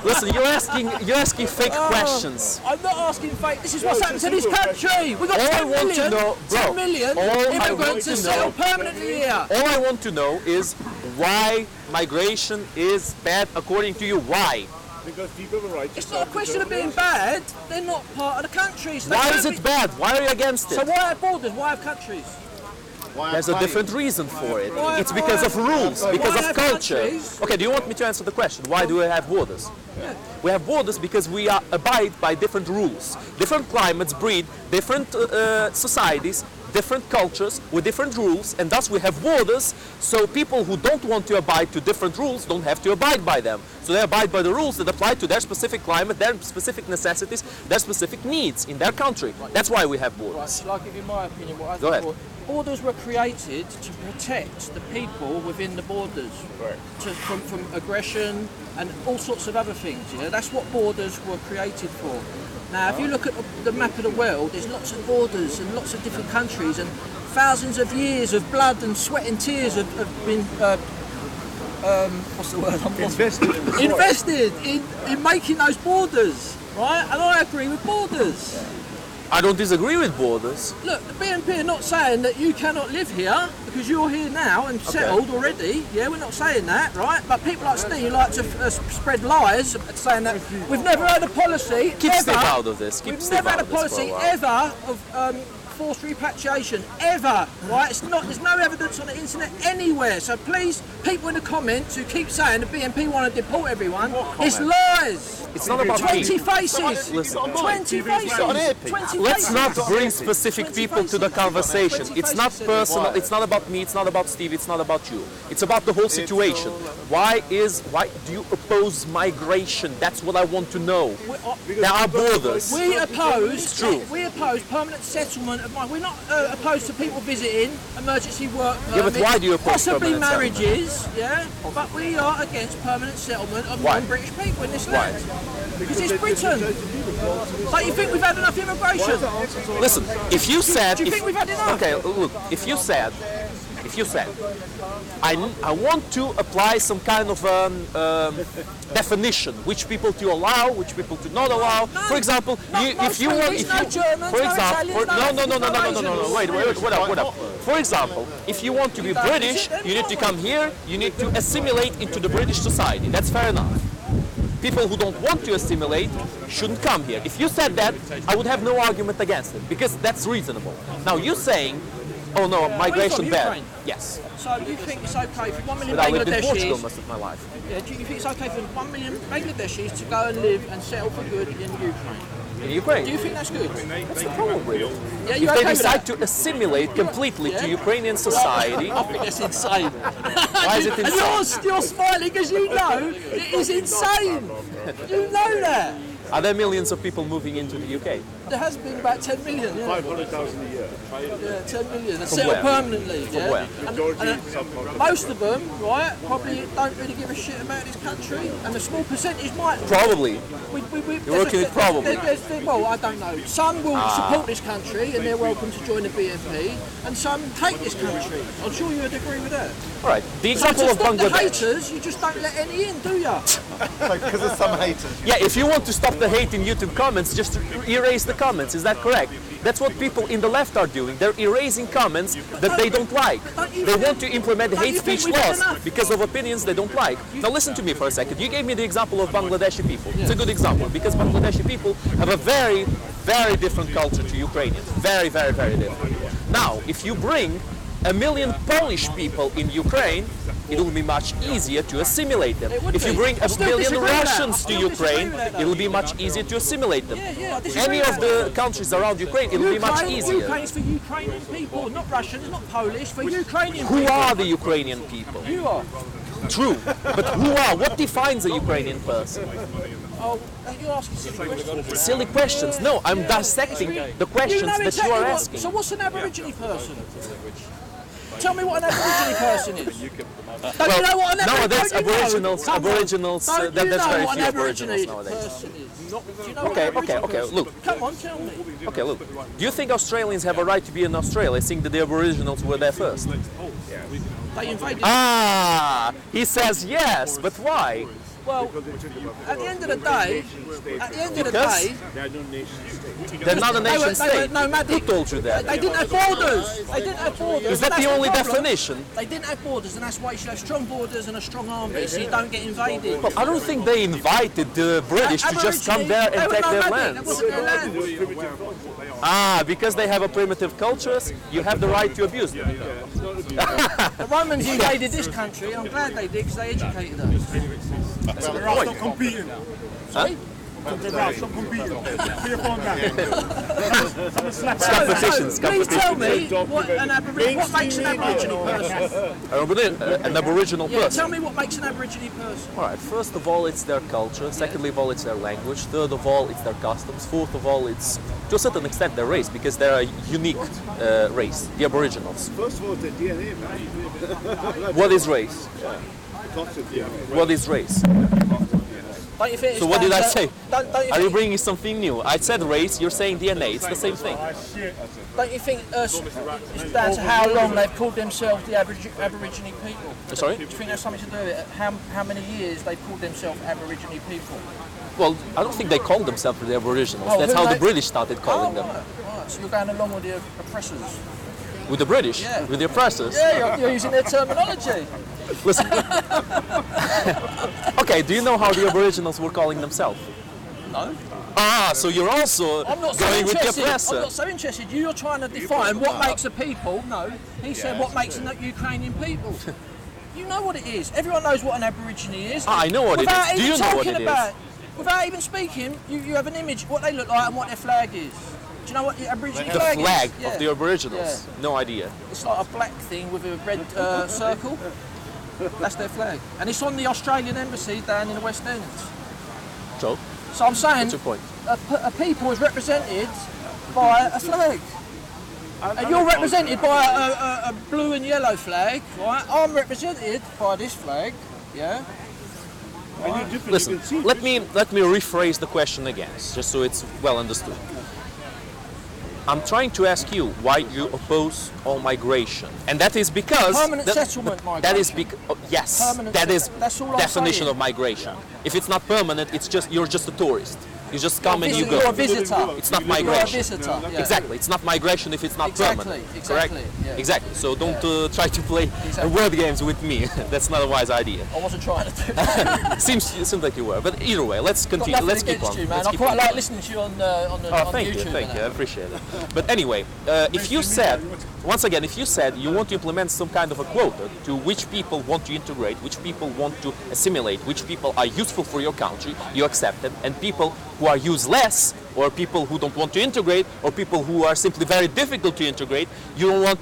Listen, you're asking fake questions. I'm not asking fake. This is what's happened to this country. We've got All I 10 want to million, know, bro, 10 million all I want immigrants to to settle know- permanently here. All I want to know is why migration is bad according to you. Why? Because people have a right to It's not a question of being bad. They're not part of the country. So they Why can't is be- it bad? Why are you against So it? why have borders? Why have countries? There's a different reason for it. Why- It's because of rules, because why of have culture. countries? Okay, do you want me to answer the question? Why do we have borders? We have borders because we are abide by different rules. Different climates breed different societies, different cultures with different rules, and thus we have borders, so people who don't want to abide to different rules don't have to abide by them. So they abide by the rules that apply to their specific climate, their specific necessities, their specific needs in their country. That's why we have Right, borders. shall I give you my opinion? What I Go think ahead. Borders were created to protect the people within the borders from aggression and all sorts of other things. Yeah, that's what borders were created for. Now, if you look at the map of the world, there's lots of borders and lots of different countries, and thousands of years of blood and sweat and tears have been. What's the word? Invested in making those borders, right? And I agree with borders. I don't disagree with borders. Look, the BNP are not saying that you cannot live here because you're here now and settled already. Yeah, we're not saying that, right? But people like Steve like to spread lies saying that we've never had a policy Keep ever. Steve out of this. Keep We've Steve never out had a of this for a policy while. ever of forced repatriation ever, right? It's not. There's no evidence on the internet anywhere. So please, people in the comments who keep saying the BNP want to deport everyone, it's lies. It's not about 20 me. faces. Listen. 20 faces. 20 Let's faces. not bring specific people to the conversation. 20 It's not faces. personal. It's not about me. It's not about Steve. It's not about you. It's about the whole situation. Why do you oppose migration? That's what I want to know. There are borders. We oppose. true. We oppose permanent settlement of mine. We're not opposed to people visiting, emergency work Yeah, but permits, why do you oppose possibly permanent marriages? Yeah, but we are against permanent settlement of Why? non-British people in this Why? land because it's Britain. Like you think we've had enough immigration? Listen, if you said, Do you think we've had enough? okay, look, if you said if you said, I want to apply some kind of definition, which people to allow, which people to not allow. For example, if you want, wait up. For example, if you want to be British, you need to come here, you need to assimilate into the British society. That's fair enough. People who don't want to assimilate shouldn't come here. If you said that, I would have no argument against it, because that's reasonable. Now you're saying, oh no, migration bad. Yes. So you think it's okay for 1 million But I lived in Portugal Bangladeshis? most of my life. Yeah, do you think it's okay for 1 million Bangladeshis to go and live and settle for good in Ukraine? In Ukraine. Do you think that's good? What's the problem with it? Yeah, you If okay they with decide that? to assimilate completely to Ukrainian society, I think that's insane. why is it insane? And you're smiling because you know it is insane. You know that. Are there millions of people moving into the UK? There has been about 10 million. Yeah. 500,000 a year. Yeah, 10 million. They From settle where? permanently. From yeah? where? And most of them, right, probably don't really give a shit about this country, and a small percentage might. Probably. You're working with probably. Well, I don't know. Some will support this country and they're welcome to join the BNP, and some hate this country. I'm sure you would agree with that. All right. The So example to of stop the Bangladesh. haters, you just don't let any in, do you? Because of some haters. Yeah, if you want to stop the hate in YouTube comments, just erase the comments. Is that correct? That's what people in the left are doing. They're erasing comments that they don't like. They want to implement hate speech laws because of opinions they don't like. Now listen to me for a second. You gave me the example of Bangladeshi people. It's a good example because Bangladeshi people have a very, very different culture to Ukrainians. Very, very, very different. Now, if you bring 1 million Polish people in Ukraine, it will be much easier to assimilate them. If you bring 1 million Russians to Ukraine, it will be much easier to assimilate them. Any of the countries around Ukraine, it will be much easier. Ukraine's for Ukrainian people, not Russians, not Polish, for Ukrainian Who people. are the Ukrainian people? You are. True, but who are? What defines a Ukrainian person? Oh, you're asking silly questions. Silly questions. No, I'm dissecting the questions that you exactly are what- asking. So what's an Aborigine person? Tell me what an Aborigine person is. Don't you know what an nowadays don't you know? Aboriginals, Come on. Aboriginals, Don't that's you know very what few an Aboriginals Aborigine nowadays. person is? Do you know what Okay, an Aborigine okay, person look. is? Come on, tell me. Okay, look. Do you think Australians have a right to be in Australia, seeing that the Aboriginals were there first? They invaded. Ah, he says yes, but why? Well, at the end of the day, Because they're not a they nation were state. nomadic. Who told you that? They didn't have borders. They didn't have borders. Is that That's the only problem. definition? They didn't have borders, and that's why you should have strong borders and a strong army, so you don't get invaded. Well, I don't think they invited the British to just come there and take their That lands. wasn't their land. Ah, because they have a primitive cultures, you have the right to abuse them. The Romans invaded this country. I'm glad they did, because they educated us. Stop competing. Sorry? Stop competing. Put your phone down. Competitions, Please tell competitions. me what makes an Aborigine person. An Aboriginal Yeah, person. tell me what makes an Aborigine person. All right. First of all, it's their culture. Secondly of all, it's their language. Third of all, it's their customs. Fourth of all, it's to a certain extent their race because they're a unique race, the Aboriginals. First of all, the DNA, man. What is race? What is race? Don't you think it's So what did down I to- say? Don't you Are you think, bringing something new? I said race. You're saying DNA. It's the same thing. don't you think it's down to how long they've called themselves the Aborigine people? Sorry. Do you think that's something to do with it? How many years they've called themselves Aborigine people? Well, I don't think they called themselves the Aboriginals. Oh, That's who how the they- British started calling them. Right. So you're going along with the oppressors? With the British? Yeah. With the oppressors? Yeah, you're using their terminology. Listen. Okay, do you know how the Aboriginals were calling themselves? No. Ah, so you're also I'm not so going with the interested. I'm oppressor. not so interested. You're trying to define what makes a people. No, he said what makes a Ukrainian people. You know what it is. Everyone knows what an Aborigine is. I know what it Without is. Do even you know what talking it is? about, without even speaking, you have an image what they look like and what their flag is. Do you know what the Aborigine The flag flag is? of the Aboriginals. No idea. It's like a black thing with a red circle. That's their flag, and it's on the Australian embassy down in the West End. So, So I'm saying what's your point? a people is represented by a flag. And you're represented by a blue and yellow flag, right? I'm represented by this flag, yeah? Listen, let me rephrase the question again, just so it's well understood. I'm trying to ask you why you oppose all migration, and that is because Permanent settlement migration. That is because yes, Permanent that is that's all I'm definition saying. of migration. If it's not permanent, it's just you're just a tourist. You just come and you go. You're a visitor. It's not You're a migration. visitor. Yeah. Exactly, it's not migration if it's not permanent. Exactly. Correct? Yeah. Exactly. So don't try to play Exactly. word games with me. That's not a wise idea. I wasn't trying to do that. Seems like you were. But either way, let's continue. Got Let's nothing keep on. against you, man. Let's I keep quite on. like listening to you on Thank YouTube. you, thank you. I appreciate it. But anyway, if you said, once again, if you said you want to implement some kind of a quota to which people want to integrate, which people want to assimilate, which people are useful for your country, you accept them, and people who are useless, or people who don't want to integrate, or people who are simply very difficult to integrate, you don't want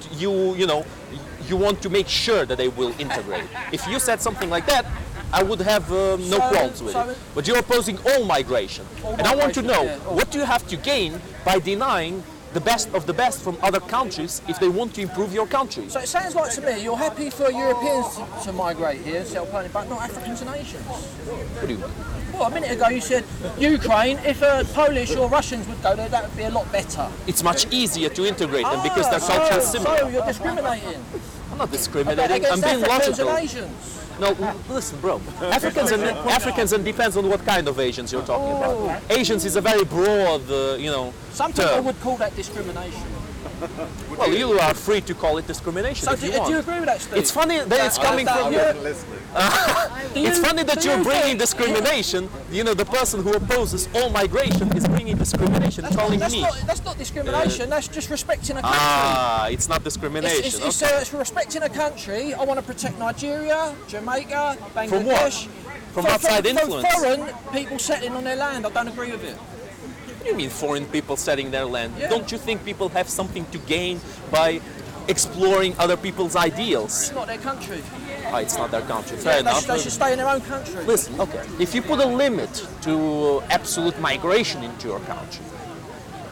you want to make sure that they will integrate. If you said something like that, I would have no qualms with it. But you're opposing all migration. And I want to know, what do you have to gain by denying the best of the best from other countries if they want to improve your country? So it sounds like to me you're happy for Europeans to migrate here, settle permanently, but not Africans and Asians. What do you mean? Well, a minute ago you said Ukraine, if Polish or Russians would go there, that would be a lot better. It's much easier to integrate them because their culture is similar. So you're discriminating. I'm not discriminating, I'm Against being Africans logical. and Asians. No, listen, bro. Africans and depends on what kind of Asians you're talking about. Asians is a very broad, Some people term. would call that discrimination. Well, you are free to call it discrimination So if do you you want. agree with that, Steve? It's funny that it's coming from you. It's funny that you're bringing discrimination. The person who opposes all migration is bringing discrimination, calling me. That's not discrimination. That's just respecting a country. It's not discrimination. It's respecting a country. I want to protect Nigeria, Jamaica, Bangladesh. From what? From outside influence? From foreign people settling on their land. I don't agree with it. What do you mean foreign people setting their land? Yeah. Don't you think people have something to gain by exploring other people's ideals? It's not their country. It's not their country. Fair enough. They should stay in their own country. Listen, okay. If you put a limit to absolute migration into your country,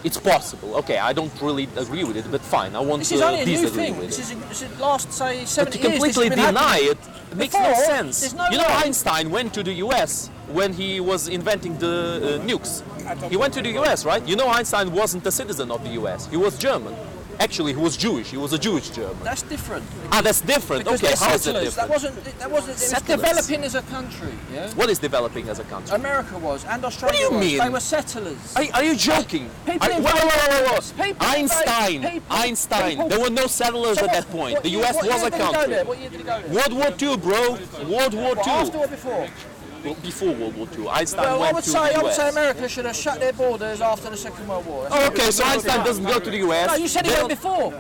it's possible. Okay, I don't really agree with it, but fine. I want This to is only a new disagree thing. with This it. is last, say, 70 But to years. completely this has been deny happening. it makes no Before, sense. there's no way. Einstein went to the US when he was inventing the nukes. He went to the US, right? Einstein wasn't a citizen of the US. He was German. Actually, he was Jewish. He was a Jewish German. That's different. That's different. Because Okay, they're how is it settlers. different? That wasn't. It was Settlers. developing as a country. Yeah. What is developing as a country? America was, and Australia you was. mean? They were settlers. Are you joking? People Whoa, invade- whoa. People Einstein. invade- people- Einstein. people- There were no settlers at that point. The US was a country. What year did he go there? World War II, bro. World War What, II. after or before? Before World War II. Einstein Well, I went would to say the I would US. say America should have shut their borders after the Second World War. Oh, okay, so Einstein doesn't go to the US. No, you said he They went before.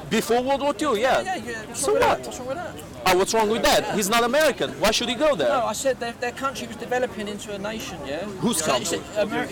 Before World War II, yeah. Yeah. What's So wrong with what? that? What's wrong with that? What's wrong with that? He's not American. Why should he go there? No, I said their country was developing into a nation, yeah? Whose So country?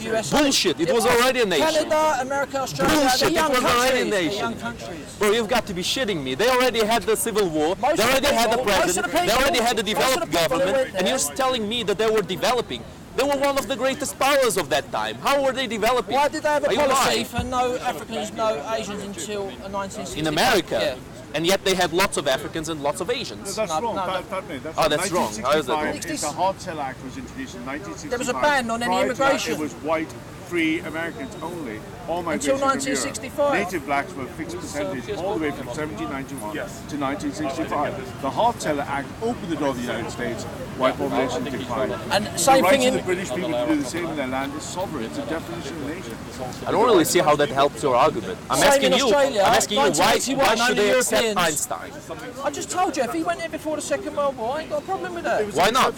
USA. Bullshit, it was already a nation. Canada, America, Australia, Bullshit, they're it young was already a countries. They're nation. young countries. Bro, you've got to be shitting me. They already had the Civil War. Most They of already the had the people- most of president. the people- They already had the most of the developed people that government. went And there- you're telling me that they were developing. They were one of the greatest powers of that time. How were they developing? Why did they have a Are you policy lying? for no Africans, no Asians until 1960? In America? Yeah. And yet they had lots of Africans and lots of Asians. That's No, wrong. no, no. That's wrong. How is that wrong? 1965, the Hard Sell Act was introduced in 1965. There was a ban on any Prior to that, immigration. it was white, free Americans only. All Until migration from 1965. Europe. Native blacks were a fixed percentage all the way from 1791 to 1965. The Hard Seller Act opened the door to the United States. White population declined. And The same right thing of in the British people to do the same in their land is sovereign. It's a definition of nation. I don't really see how that helps your argument. I'm Same asking in you. Australia, I'm asking you why 1981, should only they accept Europeans. Einstein? I just told you, if he went there before the Second World War, I ain't got a problem with that. Why not?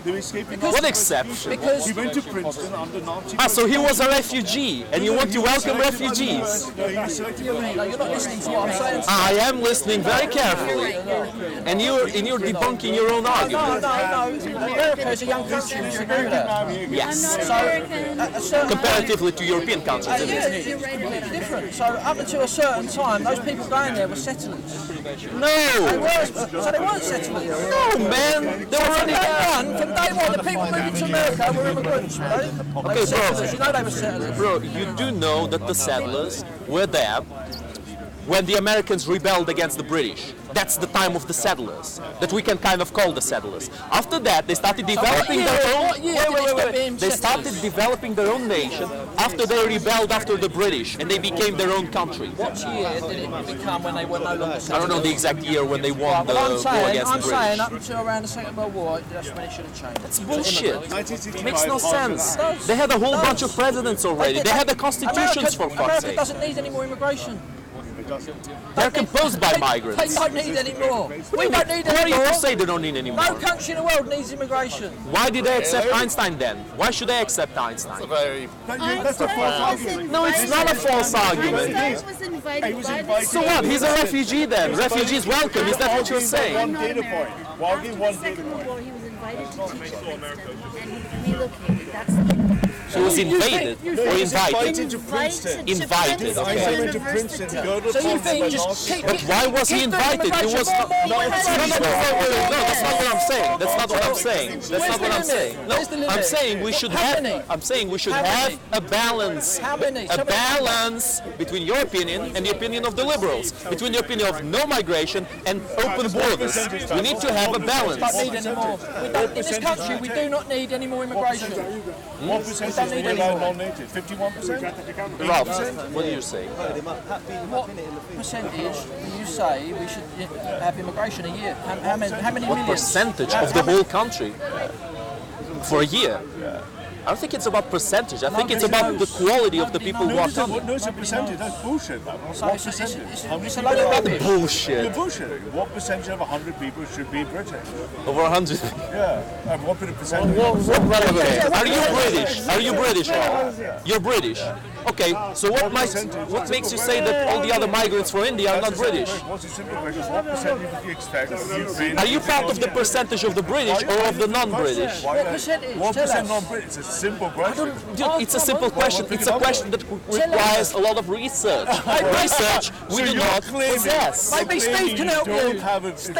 They were escaping Because- What Nazi exception? Because He went to Princeton under Nazi. So he was a refugee, and you want to welcome refugees? No, he was selected by the no, you're not listening to what I'm saying. I am listening very carefully, and you're debunking your own argument. No. America is a young country. Would you agree with that? Yes, So, at a certain comparatively to European countries. yeah, it's completely different. So, up until a certain time, those people going there were settlers. No, So they weren't settlers. no, man, they were already From day one, the people moving to America were immigrants, right? They were Okay, bro. settlers. You know they were settlers. Bro, you do know that the settlers were there when the Americans rebelled against the British. That's the time of the settlers, that we can kind of call the settlers. After that, they started developing their own. They started developing their own nation after they rebelled after the British, and they became their own country. What year did it become when they were no longer settlers? I don't know the exact year when they won the war against the British. I'm saying up until around the Second World War, that's when it should have changed. That's bullshit. It makes no sense. They had a whole bunch of presidents already. They had the constitutions, for fuck's America sake. doesn't need any more immigration. They're composed by migrants. They don't need any more. We don't need Who are any you more. to say they don't need any more? No country in the world needs immigration. Why did they accept Einstein then? Why should they accept Einstein? That's a false argument. No, it's not a false argument. Einstein was invited by the So what? He's a refugee then. Refugees welcome. Is that what you're saying? One data point. After the Second World War, he was invited to teach at Princeton, and he relocated. That's the He was invaded or invited? Invited. Einstein went to Princeton. So you think just keep... But why was he invited? He was not. No, that's not what I'm saying. That's not what I'm saying. That's not what I'm saying. No, I'm saying we should have. I'm saying we should have a balance. How many? A balance between your opinion and the opinion of the liberals. Between the opinion of no migration and open borders. We need to have a balance. Don't need any more. In this country, we do not need any more immigration. What percentage don't need are any we more. non-native? 51%? Ralph, what do you say? What percentage do you say we should have immigration a year? How many What millions? percentage of the whole country for a year? I don't think it's about percentage. I think it's about the quality of the people who are coming. No, it's a percentage. That's bullshit. So What it's percentage? a load of rubbish. You're Bullshit. bullshit. What percentage of 100 people should be British? Over 100. Yeah. And what bit of percentage? Okay. Are you British? Are you British? You're British. Okay. So what makes you say that all the other migrants from India are not British? What's the simple question? What percentage do you expect you've been? Are you part of the percentage of the British or of the non-British? What percentage? What Tell percent us. non-British? It's a simple question. Dude, it's a simple question. It's a question that requires a lot of research. Research we do not possess. Maybe Steve can help you. Steve,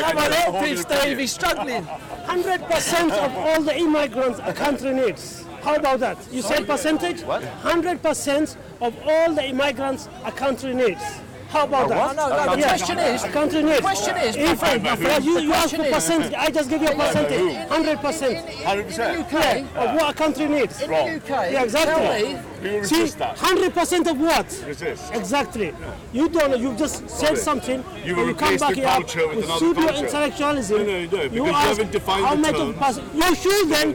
Come on, help him, Steve. He's struggling. 100% of all the immigrants a country needs. How about that? You said percentage? What? 100% of all the immigrants a country needs. How about that? No. The question is. A country needs. The question is. If you ask for percentage, I just give you a percentage. 100%. 100%. Yeah, of what a country needs. In the UK, Yeah, exactly. tell me, You See, resist that. 100% of what? Resist. Exactly. You don't. You just said something. You and will come replace back the here culture with another pseudo culture. intellectualism. No, because you ask haven't defined how the much term. of you should then.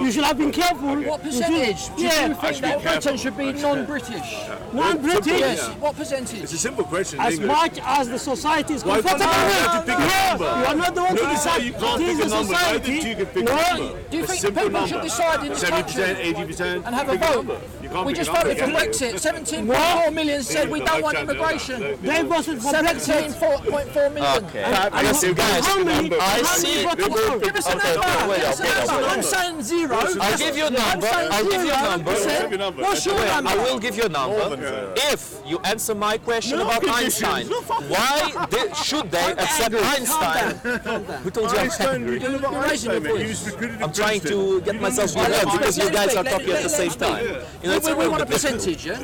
You should have been careful. what percentage do you Yeah. think that Britain should be non-British? Non-British. Yes. What percentage? It's a simple question. As English. much as the society is Why can't comfortable you have to pick a with. number? You are not the one to Notice how decide. you can't It is pick a the number. Neither do you society. can pick a No. number. Do you A think simple people number. should decide in this 70%, country 80%. and have a pick vote? number. You can't We pick a just number. voted for Yeah. Brexit. 17.4 million said we don't want immigration. They voted for Brexit. 17.4 million. Okay. Listen, guys, How many? I how see. many voted for? Give us a Okay, number. wait Give up, us a wait up, number. wait up. I'm saying zero. I'll give you a number. I'll give you a number. What's your number? I will give you a number if you answer my question about Einstein. Why should they accept Einstein? Who told you I'm angry? You're raising your voice. I'm trying to get myself behind because you guys are talking at the same time. You know, it's We want a a percentage, yeah?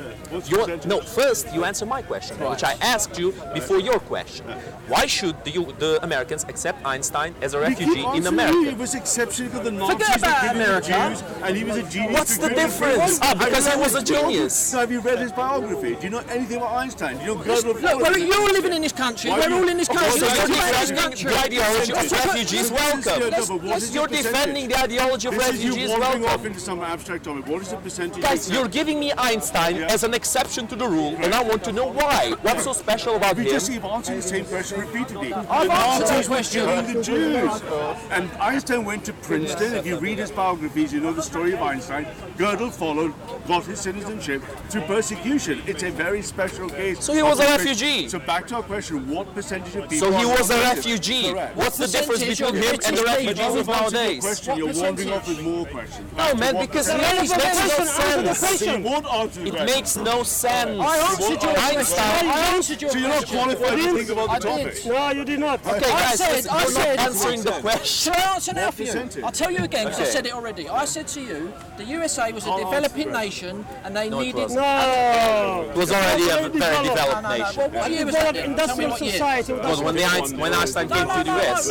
no, first you answer my question, which I asked you before your question. Why should the Americans accept Einstein as a refugee in He America? was exceptional because the Nazis Forget about recruited the America. Jews, and he was a genius. What's the recruiting difference? Jews. Because he was a Have you read his genius. biography? Have you read his biography? Do you know anything about Einstein? Do you know Look, you're living in this country. Why We're do you- all in this Okay, country. So so you're You're living in this defending country. the ideology of refugees welcome. You're defending the ideology of This is you refugees wandering off welcome. into some abstract topic. What is the percentage? Guys, you're giving me Einstein as an exception to the rule, and I want to know why. What's so special about We him? just keep answering the same question repeatedly. I've The answered Nazis that were question. killing the Jews. And Einstein went to Princeton. If you read his biographies, you know the story of Einstein. Gödel followed, got his citizenship through persecution. It's a very special case. So he was a refugee. So back to our question, what percentage of people So he are was a non-British? refugee. Correct. What's the difference percentage between of him and the British refugees of You've answered your nowadays? question, you're wandering off with more questions. No, man, because it makes no sense. So you won't answer the It question. makes no sense. I answered your question. Einstein. I answered your So you're not question. qualified to think about the I did. topic. No, you did not. Okay, guys, said- listen, I you're said- not answering the question. Shall I answer now for you? percentage? I'll tell you again because I Okay. said it already. I said to you, the USA was a developing nation and they needed... No. It was already a very developed developed nation. Well, what year was that? Tell me Industrial what year. society. Well, when Einstein came to the US.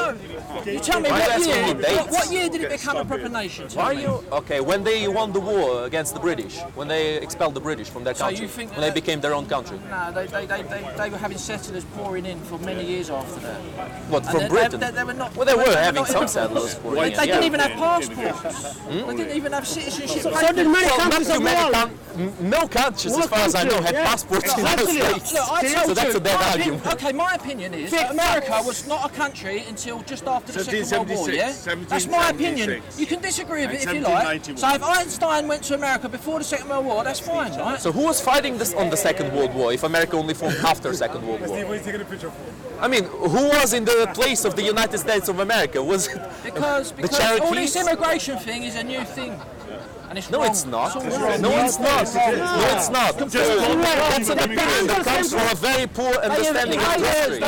You tell me Why are you what asking year. me dates? What year did it become a proper nation? Tell Why are me. you okay? When they won the war against the British, when they expelled the British from their So country, you think when they that- became their own country. No, they were having settlers pouring in for many years after that. What, And from Britain? They were not. Well, they were having not some immigrants. settlers pouring in, They didn't yeah. even have passports. They didn't even have citizenship. So did many Well, not countries too of the many world. no countries, No as far as I know, country, had yeah. passports in Exactly. those states. Look, I told So that's you, a dead my argument. opinion, okay, my opinion is that America was not a country until just after the Second World War, yeah? 1776, That's my opinion. 1776. You can disagree with it if And you like. 1791. So if Einstein went to America before the Second World War, that's fine, right? So who was fighting this on the Second World War if America only formed after Second World Steve, War? what are you taking a picture for? I mean, who was in the place of the United States of America? Was it Because all Cherokees? this immigration thing is a new thing. And it's No, wrong. it's not. all wrong. No, it's not. No, it's not. That's an opinion that comes from a very poor understanding of history.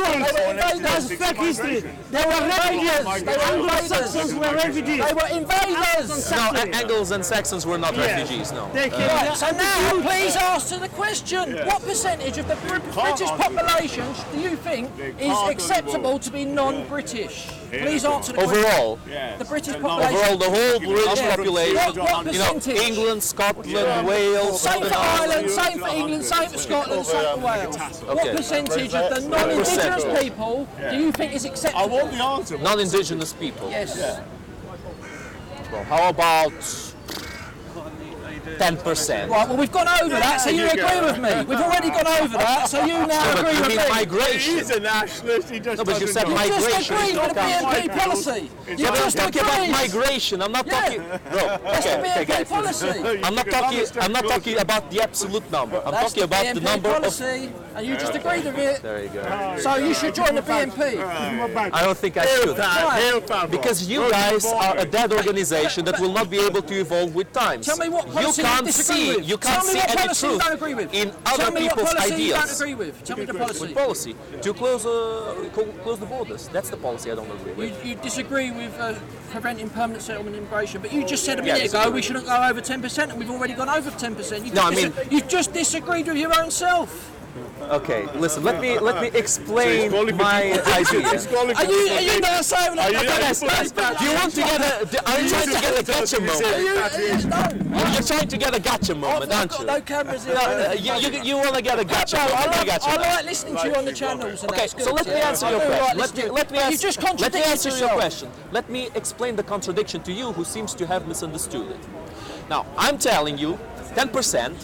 That's fake history. They were refugees. They were Anglo-Saxons were refugees. They were invaders. No, Angles and Saxons were not refugees, no. They came Right, so now please answer the question. What percentage of the British population do you think is acceptable to be non-British? Please answer the question. Overall, The British population. overall, the whole British Yeah. population, What you know, percentage? England, Scotland, Wales, Same for Ireland, same for England, same for Scotland, same for Wales. What Okay. percentage of the non-indigenous people do you think is acceptable? I want the answer. non-indigenous people. Yes. Well, how about 10%? Right, well we've gone over that, so you agree with me. We've already gone over that, so you now But agree you with mean me. migration? He's a nationalist. He just No, but you doesn't said know. You just migration. agreed with the BNP policy. You Yeah, but I'm just talking about agreed. migration. I'm not Yeah. talking. Bro, That's the okay, BNP guys. policy. I'm not talking about the absolute number. I'm That's talking about the BNP number of. policy, and you just agreed with it. There you go. So you should join the BNP. I don't think I should. Why? Because you guys are a dead organization that will not be able to evolve with times. Tell me what You policy you can't disagree see. with. You can't Tell me see what any policy you truth don't agree with. in Tell other me what people's policy you don't ideas. agree with. Tell me the policy. Policy to close the borders. That's the policy I don't agree with. You disagree with preventing permanent settlement immigration, but you just said a Yeah, minute ago disagree. we shouldn't go over 10%, and we've already gone over 10%. No, I mean- you just disagreed with your own self. Okay, listen. Let me explain my idea. Are you not saying that? Do you want to get a? Are you trying to get a gotcha moment? No, You're trying to get a gotcha moment, I've aren't got you? no cameras here. You want to get a gotcha moment? I Gotcha like moment. listening to you on the channels. And Okay, that's good, so let me yeah. answer I your do like question. listening. Let me But answer. you just Let me contradicted answer your yourself. question. Let me explain the contradiction to you, who seems to have misunderstood it. Now, I'm telling you, 10%.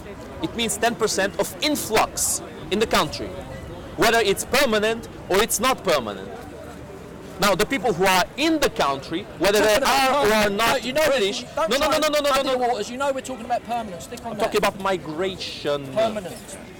It means 10% of influx in the country, whether it's permanent or it's not permanent. Now, the people who are in the country, whether they are or are not British, Don't no, try and muddy the no. waters. You know we're talking about permanent. Stick on I'm that. talking about migration. Permanent.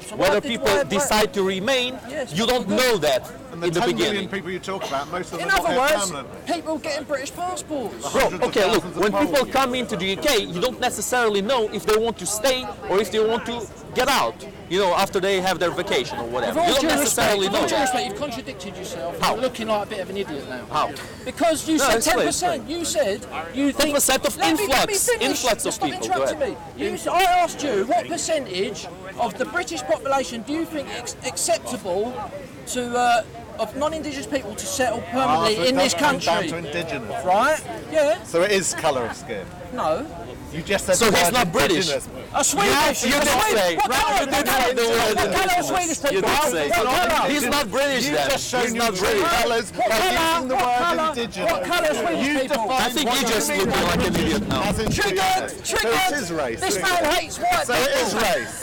So Whether why did- people why- decide to remain, Yes, you don't know that And the in the 10 million beginning. people you talk about, most of them In are other not words, permanent. people getting British passports. Bro, Hundreds of okay, look, thousands of when people Poles. come into the UK, you don't necessarily know if they want to stay or if they want to get out, you know, after they have their vacation or whatever. With You all don't due necessarily respect, know with all due that. respect, you've contradicted yourself. How? You're looking like a bit of an idiot now. How? Because you No, said explain, 10%. You said you think 10% of Let me influx. finish. Influx of Stop people. Go interrupting ahead. me. I asked you what percentage of the British population do you think is acceptable to of non-indigenous people to settle permanently So it in this does come down country? to indigenous. Right? Yeah. So it is colour of skin. No. You just said So the he's word not British. indigenous. A Swedish. You a did Swedish. say. What colour? You did say the word What colour are indigenous. Swedish people? You did say. What colour? He's not British You've then. just shown He's you not true British. colours by using the word indigenous. What colour are Swedish You people? define I think what you just mean look by like an idiot now. as in Triggered! So Triggered! it is race. This man hates white So it is race.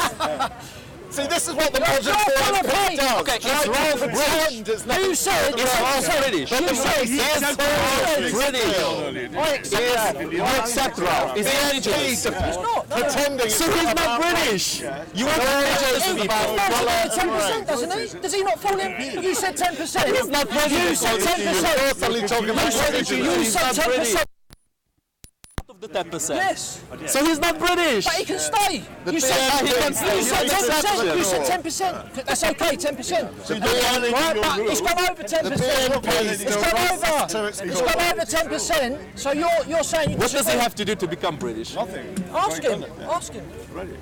See, this is what the modern You're form full of hate. does. Okay, Try it's to wrong for pretend it's not. You said It's all British. But the race He is is British. I accept that. You accept Ralph. He's indigenous. It's not. No, no. pretending. So he's not British. You want to indigenous He people. falls in 10%, doesn't he? Does he not fall in? You said 10%. He's not British. You said 10%. Constantly talking about You said indigenous. 10%. the 10%. Yes. So he's not British. But he can stay. You said he can stay. You said 10%. You said 10%. That's okay, 10%. Right, but it's gone over 10%. It's gone over 10%. So you're saying... What does he have to do to become British? Nothing. Ask him. Ask him.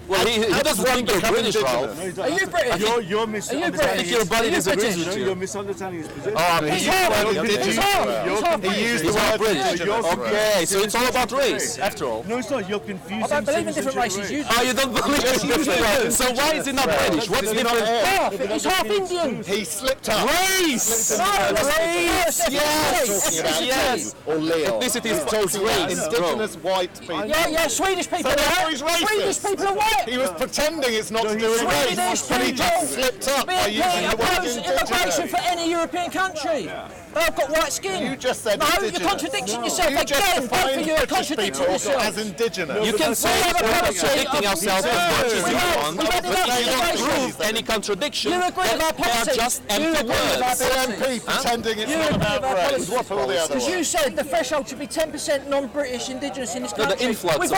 Well, he doesn't think you're British, Ralph. Are you British? You're misunderstanding. I think your body disagrees with you. You're misunderstanding his position. He's half. He's half. He used the word British. Okay, so it's all about race, after all. No, it's not. You're confusing. I don't believe in different races. You Oh, you don't believe in different races? So why is he not British? What's different? half. He's half Indian. He slipped up. Race! Race. Yes! Or Leo. Ethnicity is totally race. Indigenous white people. Yeah, Swedish people So are now white. he's racist. Swedish people are white. He was pretending it's not to do with race, Swedish but he just people. slipped up by using the word Oppose immigration indigenous. for any European country. They've got white skin. You just said no, indigenous. you're contradicting yourself You just again. Both of defined you are British contradicting people yourself. as indigenous. You can say we're contradicting ourselves as much as you want, but you don't prove any contradiction. You agree with our They are policy. just You empty agree with our words. BNP pretending it's You not agree with about our race. policy. What all the other Because you ones? said the threshold should be 10% non-British indigenous in this No, the country. influx We've of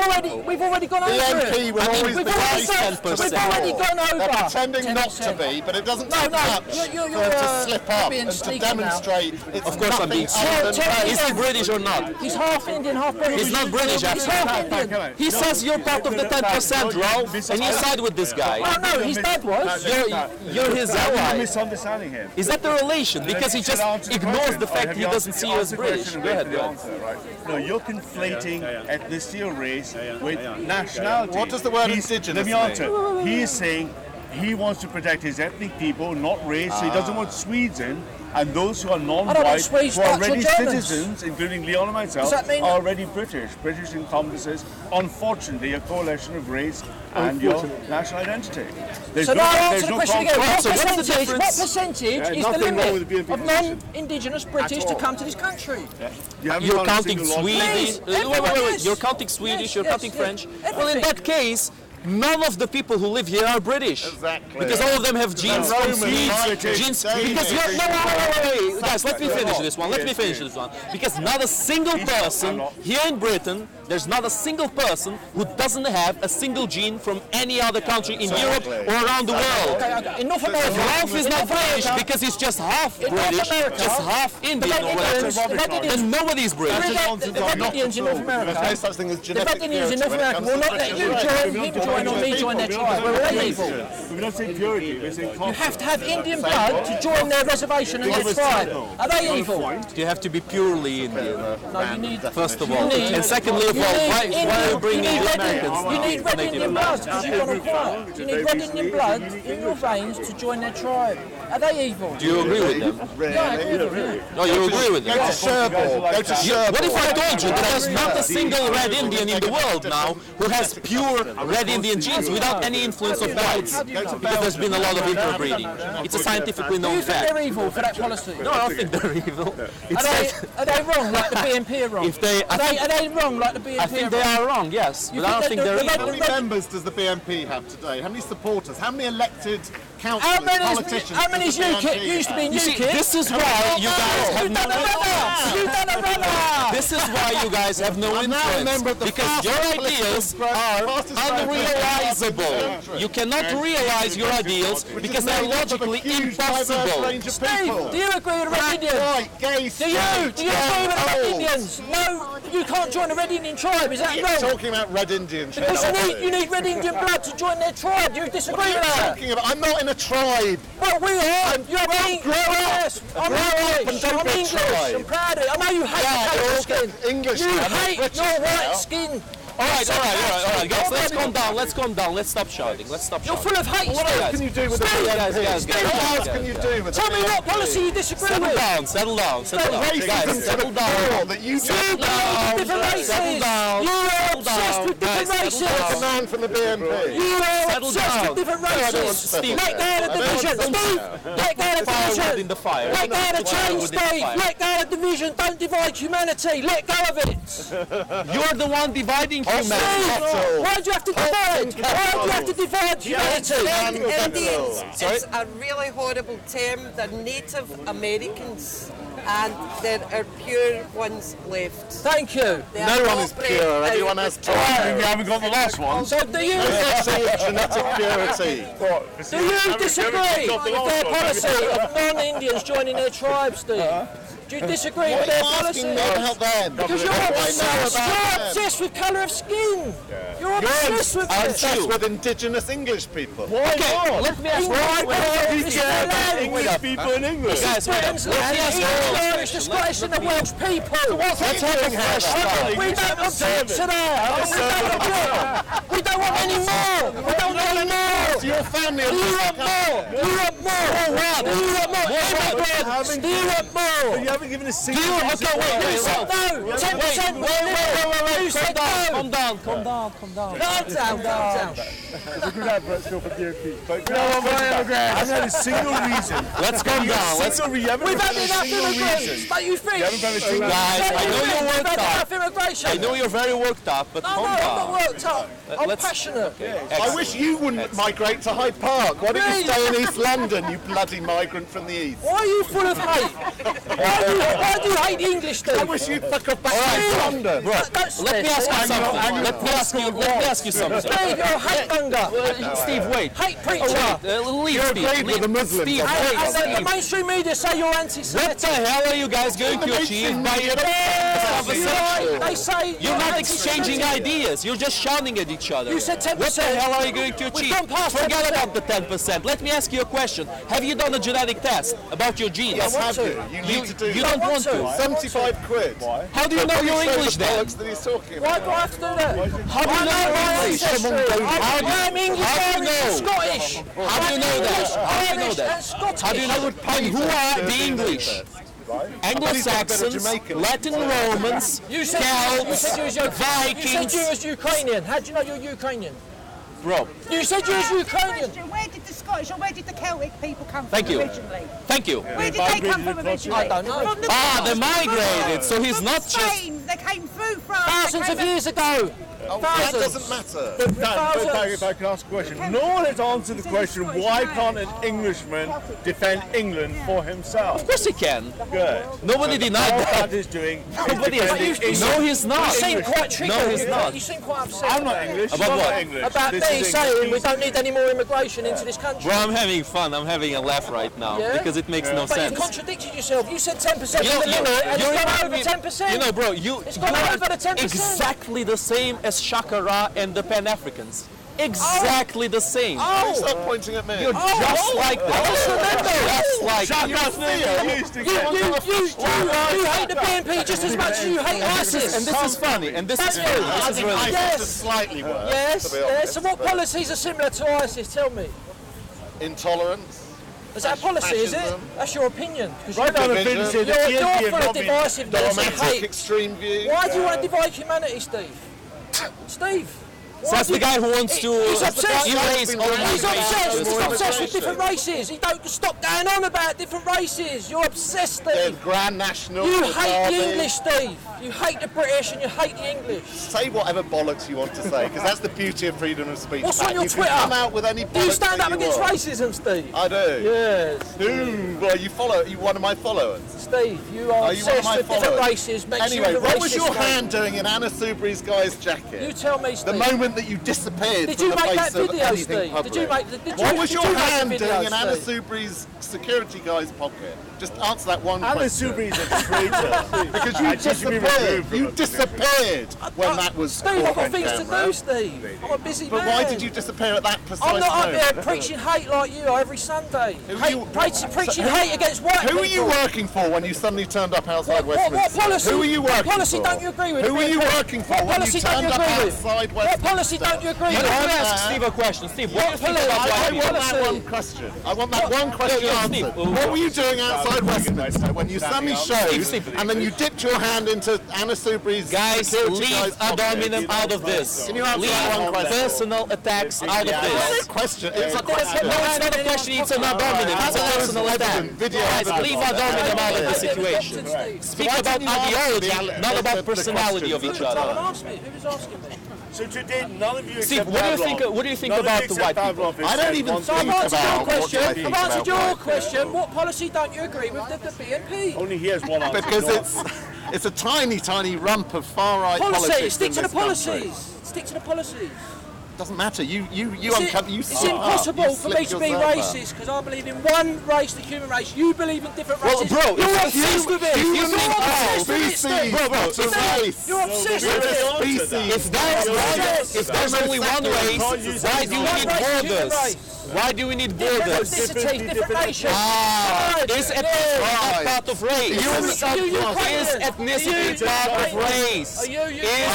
already gone over BNP it. will always We've be already race gone, 10%. we've already gone over. They're pretending not to 10%. be, but it doesn't No, take no, much you're, for it to slip up being and to sneaky now. demonstrate it's Of course I'm being nothing stupid. other than Is he British or not? He's half Indian, half British. He's not British, He's actually. half Indian. He says you're part of the 10%, Ralph, and you side with this guy. Oh no, his dad was. You're his You're ally. misunderstanding him. Is that the relation? Because he just ignores the fact he doesn't see you as British. Go ahead, go ahead. No, you're conflating ethnicity or race with nationality. What does the word Let indigenous me answer. He is saying he wants to protect his ethnic people, not race. So he doesn't want Swedes in. And those who are I don't want non-white, Swedes, who are Dutch or already Germans. citizens, including Leon and myself, Does that mean- are already British. British encompasses, unfortunately, a coalition of race and your national identity. There's So no, now there's answer the no question again. What So what's the percentage difference? is the nothing wrong with the limit BNP of position. non-indigenous British to come to this country? You haven't You're found a counting single law- Swedish. Please, Wait. You're counting Swedish, Yes, you're yes, counting yes. French. Well, in Everything. that case, none of the people who live here are British. Exactly. Because all of them have genes from Romans, Swedes. British, Genes. Danish. Because you're. No, wait. Guys, let me finish this one. Let me finish this one. Because not a single person here in Britain, there's not a single person who doesn't have a single gene from any other country in Europe or around the world. In North America, Ralph is not British because he's just half In North British, America, just half Indian or whatever. Then nobody's British. the red Indians in North There's no America, such thing as the genetic red Indians in North purity when it America will comes not to let you race. join or me join their tribe. We're all evil. We're not saying purity, we're saying You have to have Indian blood to join their reservation and their tribe. Are they evil? You have to be purely Indian, No, you need. first of all. need- And secondly of You all, need why are you bringing you need the red- Americans You now? need red Native Indian blood Americans? because you've got a tribe. You need red Indian blood in your veins to join their tribe. Are they evil? Do you agree with them? Yeah, I agree with them. No, you agree with Go them. to Sherborne. Go to Sherborne. What if I told you that there's not a single red Indian in the world now who has pure red Indian genes without any influence of whites? Because there's been a lot of interbreeding. It's a scientifically Do known you think fact. they're evil for that policy? No, I don't think they're evil. It's Are they wrong like the BNP are wrong? If they- I Are they wrong like the BNP I think are they wrong? are wrong, yes, You but I don't think think that they're the How evil. many members does the BNP have today? How many supporters? How many elected councillors, politicians? How many is does the UKIP? BNP You used to be in You see, UKIP. this is why you guys have You've no done a runner! You've done a runner! This is why you guys have no I'm now a member influence. of the Because your fastest ideals political are fastest growing unrealizable. You cannot realize your ideals because they're logically impossible. Steve, do you agree with the Red Indians? Right, gay, Do you agree with the Red Indians? No, you can't join the Red Indian tribe, is that wrong? Talking about red Indians. Because you need Red Indian blood to join their tribe. Do you disagree with that? Talking about, I'm not in a tribe. Well, we are. You're being grow up. yes. I'm Grow up and English. don't I'm get English. tried. I'm proud of it. I know you hate Yeah, the you're colour all of skin. English You now, I'm hate British your white now. skin. All right, guys, let's calm down, let's stop shouting, You're full of hate. What else can you do with the Steve, BNP? guys, What else can you do with the Tell me what policy you disagree with. Settle down. Racism Guys, to settle the down. core that you You just believe in different races. settle down, You are settle obsessed down. with different Guys, settle races. the man from the BNP. You are Settle obsessed down. with different I don't want to races. settle Let go down. of the I don't want to division. settle Steve, down. let go of the Firewood division. in the fire. Let go of the change, Firewood in the Steve. fire. Let go of division. Don't divide humanity. Let go of it. You're the one dividing humanity. Steve, why do you have to divide? Why do you have to divide humanity? Indians. It's a really horrible term. They're Native Americans. and there are pure ones left. Thank you. They are No one not is bred pure. out Everyone has of- You haven't got the last one. So do you genetic purity. disagree with their policy of non-Indians joining their tribes, Steve? Do you disagree with their policy? Asking me about them. Because you're obsessed with colour of skin. You're obsessed with I'm it. obsessed with indigenous English people. Okay, let me ask you a question. It's their language. English people in English. Guys, Britain's let me ask you a the question. Irish, the Scottish and the Welsh people. Let's have a fresh start. We don't object to that. We don't want any more. We don't want any more. Your family are You want more. You want more. You want more. Immigrants. Do you want more? You haven't given a single You reason okay, why. wait, you said no. 10%. Wait. You said no. Calm down. Calm down. It's a good advert still for DFP. But I haven't had a single reason. Let's calm down. We've had enough immigrants. But you think? You haven't had a single Guys, I know you're We've worked had up. enough immigration. I know you're very worked up, but No, calm I'm not down. worked up. I'm Let's- passionate. I wish you wouldn't migrate to Hyde Park. Why don't you stay in East London, you bloody migrant from the East? Why are you full of hate? Why do you hate the English, Steve? I wish you'd fuck off back to London. Bro, let me ask you something. Let me ask you something. Steve, you're a hate monger. Steve, wait. Hate preacher. Leave You're Steve. agreed with the Muslims. Steve, I wait, And the Steve. mainstream media say you're What anti-Semitic. the hell are you guys going to achieve by They say You're not exchanging ideas. You're just shouting at each other. You said 10%. What the hell are you going to achieve? gone past Forget 10%. about the 10%. Let me ask you a question. Have you done a genetic test about your genes? Yes, want have to. you? You need to do You that. don't want to. 75 quid. How do you know your English the then? bollocks that he's talking Why about. do I have to do that? How do you know your English? I'm English, how do you Irish, and know? Scottish. How do you know that? How do you know Irish that? and Scottish. How do you know? And who are the English? Anglo-Saxons, Latin Romans, You said Celts, you was You said Vikings. you was Ukrainian. How do you know you're Ukrainian? Bro, You said you was Ukrainian. Where did the Scottish or where did the Celtic people come from Thank you. originally? thank you. Where did they come from originally? I don't know. From the They migrated, so he's from not just... Spain. They came through France. Thousands they of came years ago. That Thousands. doesn't matter. If I can ask a question, no one has answered the question, why can't an Englishman defend England for himself? Of course he can. Good. Nobody denied All that. that is doing is Nobody is. defending England. No, he's not. You seem quite triggered. No, he's not. You seem quite upset. I'm not English. About I'm what? not English. About This me is saying we English. don't need any more immigration into this country. Bro, I'm having fun. I'm having a laugh right now Yeah? because it makes no But sense. you've contradicted yourself. You said 10% You know, of the limit, and you're it's gone over reminding 10%. You know, bro, you It's gone are over the 10%. exactly the same as Shakara and the Pan-Africans. Exactly the same. Stop pointing at me. You're just like that. Just like that. You used to get- You hate the BNP just as much as you hate ISIS. And this is funny. And this is That's funny. you. This is really Yes. It's slightly worse. Yes, to be yes. honest, So what but policies are similar to ISIS? Tell me. Intolerance. Is that a policy, is it? Fascism. That's your opinion. 'Cause Right down the Division. finish here, the You're TNT full have of not been... divisiveness and Dogmatic hate. extreme view. Why do you want to divide humanity, Steve? Steve. why That's do the you- guy who wants to He's obsessed. erase all He's obsessed. He's migrations. obsessed with different races. He don't stop going on about different races. You're obsessed, They're Steve. Grand National. You the hate the Derby. English, Steve. You hate the British and you hate the English. Say whatever bollocks you want to say, because that's the beauty of freedom of speech. What's Pat. on your you Twitter? Can come out with any bollocks Do you stand that up you against want. racism, Steve? I do. Yes. Ooh, well, you follow. You one of my followers. Steve, you are Are you one of obsessed my with different followers? races. Makes Anyway, you the what was racist your guy. hand doing in Anna Soubry's guy's jacket? You tell me, Steve. The moment that you disappeared Did from you the make face that of video, anything Steve? public. Did you make? Did What you, was did your you make the hand video, doing in Anna Steve? Soubry's security guy's pocket? Just answer that one Anna question. Soubry is a traitor. Because you I just should be disappeared. removed from You it. disappeared when that was Steve, I've caught got on things to camera. do, Steve. I'm a busy But man. why did you disappear at that precise I'm not up moment? there preaching hate like you every Sunday. Who are Hate, you- preaching so who- hate against white people. Who were you working for when you suddenly turned up outside What Westminster? policy? Who were you What working policy for? don't you agree with? Who were you working for What when you policy don't turned you up agree with? outside What Westminster? policy don't you agree You with? know, let me ask Steve a question. Steve, what do you think policy- about I white want people? that one question. I want that one question yeah, answered. Steve, What were you doing outside Westminster when you suddenly showed Steve. and then you dipped your hand into Anna Soubry's Guys, security leave guy's ad pocket? hominem out of this. Can you answer Leave that one question? personal attacks out of It's this. a question. It's a No, question. it's not a question, it's an ad hominem. It's a personal attack. Video Guys, evidence. leave ad hominem out of the Steve. situation. Steve. Speak Why about didn't you answer ideology, the- not the about personality questions of each at the Someone other. asked me. Who was asking me? So today, None of you Steve, what do you think about the white people? I don't even So I've think answered your about what I question. think I've answered about your white question. people. What policy don't you agree with the BNP? Only he has one answer. Because it's a tiny rump of far-right Policy. politics Stick in to the this country. policies. Stick to the policies. Doesn't matter. You It's impossible for me to be racist because I believe in one race, the human race. You believe in different Well, races. bro, you're if obsessed with it. you You're think obsessed with it, Steve. it's a race. You're obsessed with it. If there's only one race, why do we need borders? Why do we need Different borders? ethnicities, different nations. Is ethnicity part of race? Is ethnicity part of race? Are you Are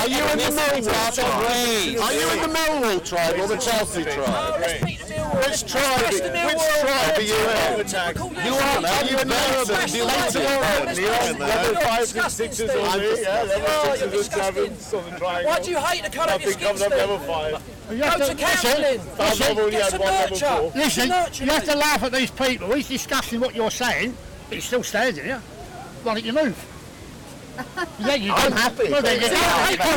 you in the Millwall? Are you in the Millwall tribe or the Chelsea tribe? Which tribe are you in? You Are you in the Urban? Do you like the Urban? level 5s and 6s only, yeah, level 6s and 7s on the triangle. Why do you hate the colour of your Nothing skin, comes up level Steve? 5. Go to counselling. I've only Get had some one level nurture. 4. Listen, Nurture you have me. to laugh at these people. He's discussing what you're saying, but he still stares at you. Why don't you move? Yeah, you I'm happy. Well, then you He's a hate preacher.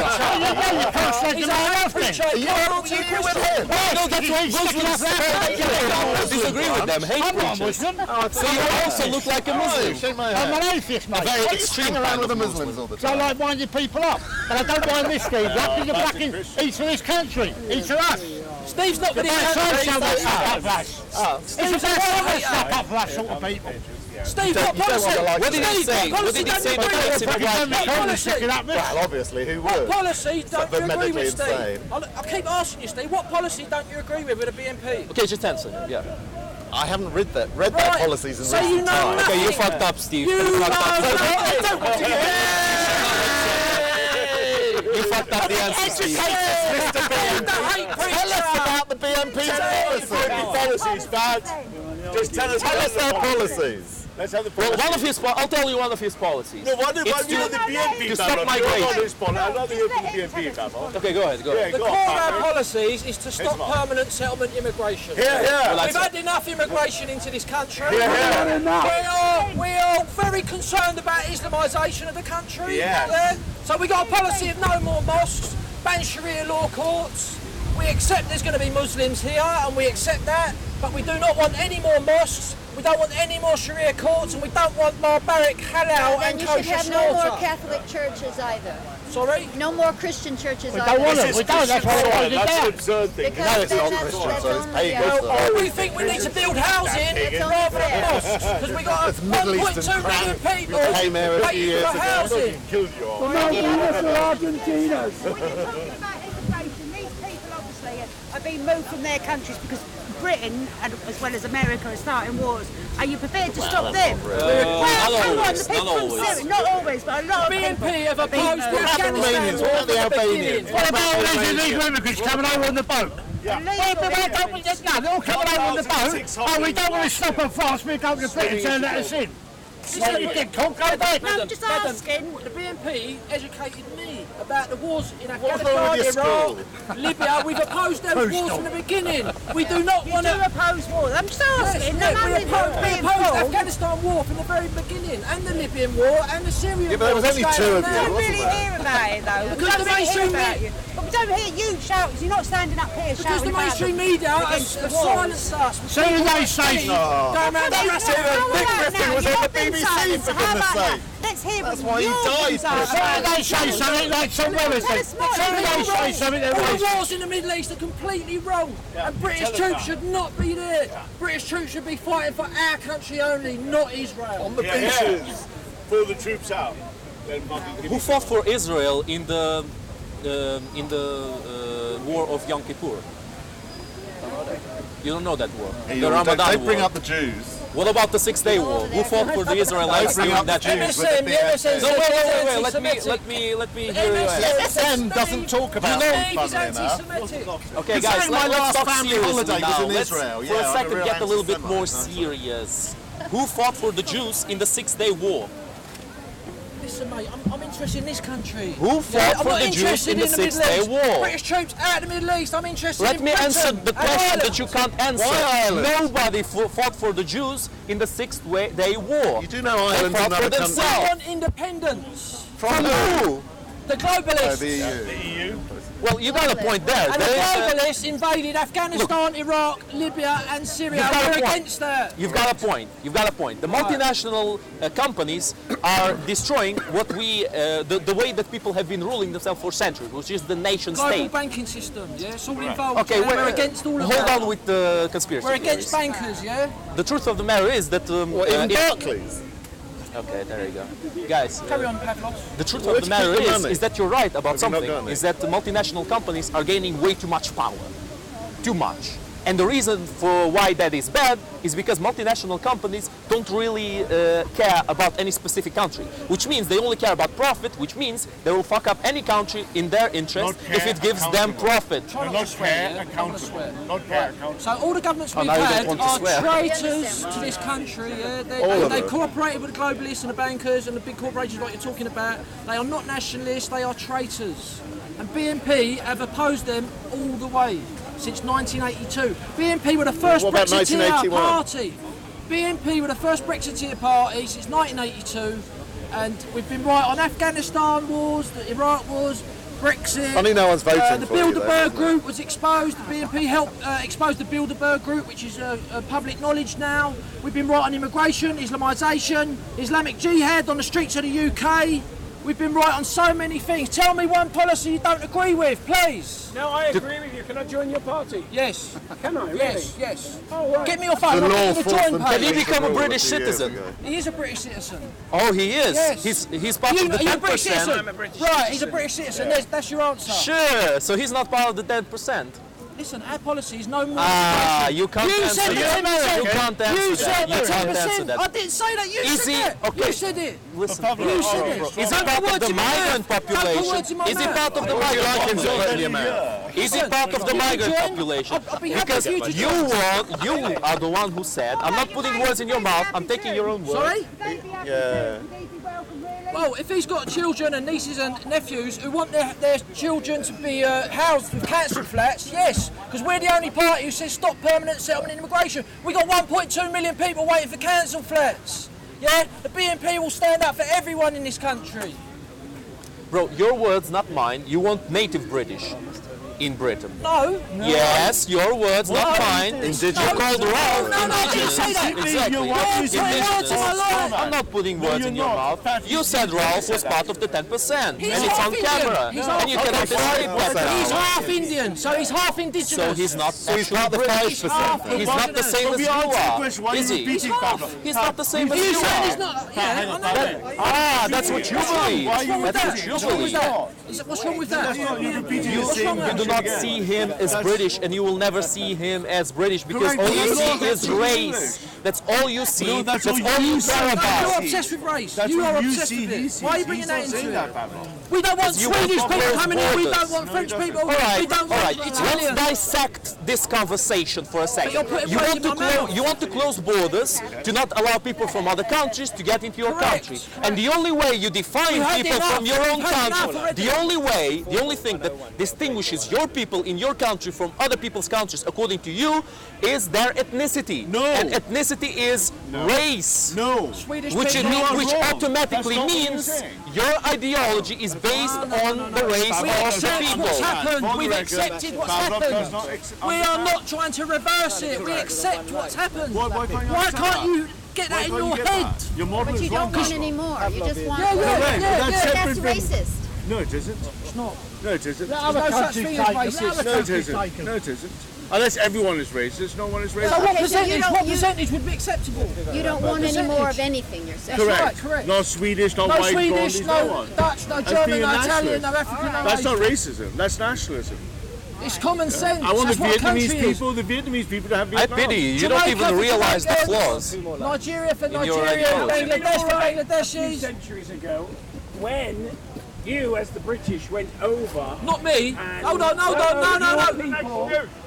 you can't say He's to a my hate love then. preacher. He can't answer your question. No, that's why he's sticking up I disagree with them. Hate I'm not a preachers. Muslim. So you also look like a Muslim. Shake my I'm hand. an atheist, mate. Very extreme around with the Muslims all the So I time. like winding people up. And I don't wind this Steve up because you're blacking each for this country, each for us. Steve's not going to It's answer. a bad stuck up for us. It's a bad stuck up for us sort of people. Steve, what policy? What did he say? What did he say about racism? What policy? Well, obviously, who What would? policy don't you agree medically with, Steve? insane. I keep asking you, Steve, what policy don't you agree with the BNP? Okay, just answer. Yeah. I haven't read their Right. policies in So you recent know times. nothing. Okay, you fucked up, Steve. You You fucked up. know You fucked up the answer, Steve. Tell us about the BNP's Policies, bad. Just tell us their policies. Let's have the Well, policies. I'll tell you one of his policies. No, what if It's I knew the BNP to stop Babylon? migration. You're not his policy. I'd rather hear from the BNP Babylon. Okay, go ahead. Yeah, The go core on, of our Patrick. policies is to stop permanent settlement immigration. Yeah. We've had enough immigration into this country. Yeah. We are very concerned about Islamisation of the country. Yes. So we got a policy of no more mosques, ban Sharia law courts. We accept there's going to be Muslims here, and we accept that, but we do not want any more mosques. We don't want any more Sharia courts, and we don't want barbaric halal Then and you should kosher have no more slaughter. Catholic churches either. Sorry? No more Christian churches We either. don't want it. We don't. That's why I wanted it That's an down. absurd thing. Because No, it's then not that's Christian, so it's only, pagan. We think we need to build housing It's only rather than fair. mosques, because we got It's Middle 1.2 Eastern million crap. people Came here a few waiting years for ago. housing. Killed you all. Argentinas. When you're talking about immigration, these people obviously are being moved from their countries because Britain, and as well as America, are starting wars. Are you prepared to stop them? Well, always, the people not from always. Syria, not always, but a lot of people. BNP have opposed the What about the Afghanistan Romanians? war What about from the the Albanians? beginning. What about all these illegal immigrants coming over on the boat? Illegal They're all coming over on the boat. Oh, we don't want to stop them fast. We go to Britain and let us in. You said you did, Cock. Go back. No, I'm just asking. The BNP educated me about the wars in wrong with Afghanistan, your school? Iraq, Libya. We've opposed those wars from the beginning. We do not You want do to. oppose war. I'm just asking. We No, no, opposed the Afghanistan war from the very beginning, and the Libyan war, and the Syrian war. Yeah, but there was only What's two going of on you, now? We don't really hear about it though. We Because don't the really hear mainstream about you. But we don't hear you shout. You're not standing up here Because shouting the about mainstream them media against have the wars. silenced us. Soon as they say Going around harassing Nick Griffin was on the BBC, for goodness sake. Let's hear That's what why he your died. views are As soon as they say something like some rubbish, as soon as they say something they're All the racist. wars in the Middle East are completely wrong, and British troops should not be there. British troops should be fighting for our country only, not Israel. On the Yeah, beaches. Pull the troops out. Then fucking give Who fought for Israel in the war of Yom Kippur? You don't know that war. Hey, The Ramadan they war. bring up the Jews. What about the 6 Day War? Who fought for the Israelites Bring during up the that war? Jews with the BNP. No, wait. Let me hear you out. MSN doesn't talk about them, funnily enough. Okay, guys, Considering my let's last talk family seriously holiday was now. in Let's, Israel. for Yeah, a I'm a second, real get a little bit more anti-Semite. serious. Who fought for the Jews in the 6 Day War? Listen, mate, I'm interested in this country. Who fought I'm for not the Jews interested in the Middle 6 Day East. War? British troops out of the Middle East. I'm interested Let in me Britain answer the and question Ireland. that you can't answer. Why Ireland? Nobody fought for the Jews in the 6 Day War. You do know They Ireland's fought for another country. I themselves. want independence. From who? The globalists. The EU. the EU. Well, you got a point there. And the globalists invaded Afghanistan, Iraq, Libya and Syria. We're against that. You've got a point. You've got a point. The multinational companies are destroying what the way that people have been ruling themselves for centuries, which is the nation Global state. banking system, yeah? It's all involved. Okay, we're against all of that. Hold on with the conspiracy We're against theories. bankers, yeah? The truth of the matter is that... in Barclays? Okay, there you go. Guys, Carry on, Pavlos. the truth of the matter is that you're right about something, is that the multinational companies are gaining way too much power. Too much. And the reason for why that is bad is because multinational companies don't really care about any specific country, which means they only care about profit, which means they will fuck up any country in their interest if it gives them profit. Not care accountable. Not care accountable. So all the governments we've had are traitors to this country. Yeah? They cooperated with the globalists and the bankers and the big corporations like you're talking about. They are not nationalists, they are traitors. And BNP have opposed them all the way. Since 1982. BNP were the first Brexiteer party. BNP were the first Brexiteer party since 1982, and we've been right on Afghanistan wars, the Iraq wars, Brexit. Funny no one's voting the for you, Bilderberg Group was exposed. The BNP helped expose the Bilderberg Group, which is public knowledge now. We've been right on immigration, Islamisation, Islamic jihad on the streets of the UK. We've been right on so many things. Tell me one policy you don't agree with, please. No, I agree with you. Can I join your party? Yes. Can I? Really? Yes. Oh, right. Get me your phone. Can he become a British citizen? He is a British citizen. Oh, he is? Yes. He's part of the 10%. I'm a British citizen. Right, he's a British citizen. Yeah. That's your answer. Sure, so he's not part of the 10%. Listen, our policy is no more. You can't answer that. You can't answer that. You can't answer that. I didn't say that. You said it. Okay. You said it. Listen, you said it. is it part of the migrant population? Is it part of the migrant population? Is it part of the migrant population? Because you are the one who said, I'm not putting words in your mouth, I'm taking your own words. Sorry? Yeah. Well, if he's got children and nieces and nephews who want their children to be housed with council flats, yes, because we're the only party who says stop permanent settlement and immigration. We got 1.2 million people waiting for council flats. Yeah, the BNP will stand up for everyone in this country. Bro, your words, not mine. You want native British in Britain. No. Yes, your words, not mine. Indigenous. You called Ralph No, I didn't say that. Exactly. I'm not putting words in your mouth. You said Ralph was part of the 10%, and it's on camera. And you cannot escape that. He's half Indian, so he's half indigenous. So he's not actually British. He's not the same as you are, is he? He's not the same as you are. That's what you believe. That's what you believe. What's wrong with that? You do not see him as British, and you will never see him as British because all you see is race. That's all you see. That's all you care about. You're obsessed with race. You are obsessed with it. Why are you bringing that into it? We don't want Swedish people coming in. We don't want French people. We don't want Italians. Let's dissect this conversation for a second. You want to close borders to not allow people from other countries to get into your country. And the only way you define people from your own country, the only thing that distinguishes your people in your country from other people's countries, according to you, is their ethnicity. No. And ethnicity is race. No. Which automatically means your ideology is based on the race of the people. What's happened. We've accepted what's happened. We are not trying to reverse it. We accept what's happened. Why can't you get that in your head? But you don't want any more. You just want... That's racist. No, it isn't. It's not. No, it isn't. There's no such thing as racist. No, it isn't. No, it isn't. Unless everyone is racist, no one is racist. So what percentage would be acceptable? You don't want any more of anything, you're saying. Correct. No Swedish, no white, Swedish, no one. Dutch, no German, no Italian, no African, no That's not Asian. racism. That's nationalism. It's common sense. I want That's what a country is. the Vietnamese people to have I Vietnam. pity you. You don't even realize the flaws. Nigeria for in your Nigeria, ideology. Bangladesh for Bangladeshis. Centuries ago, when you, as the British, went over... Not me. Hold on. No.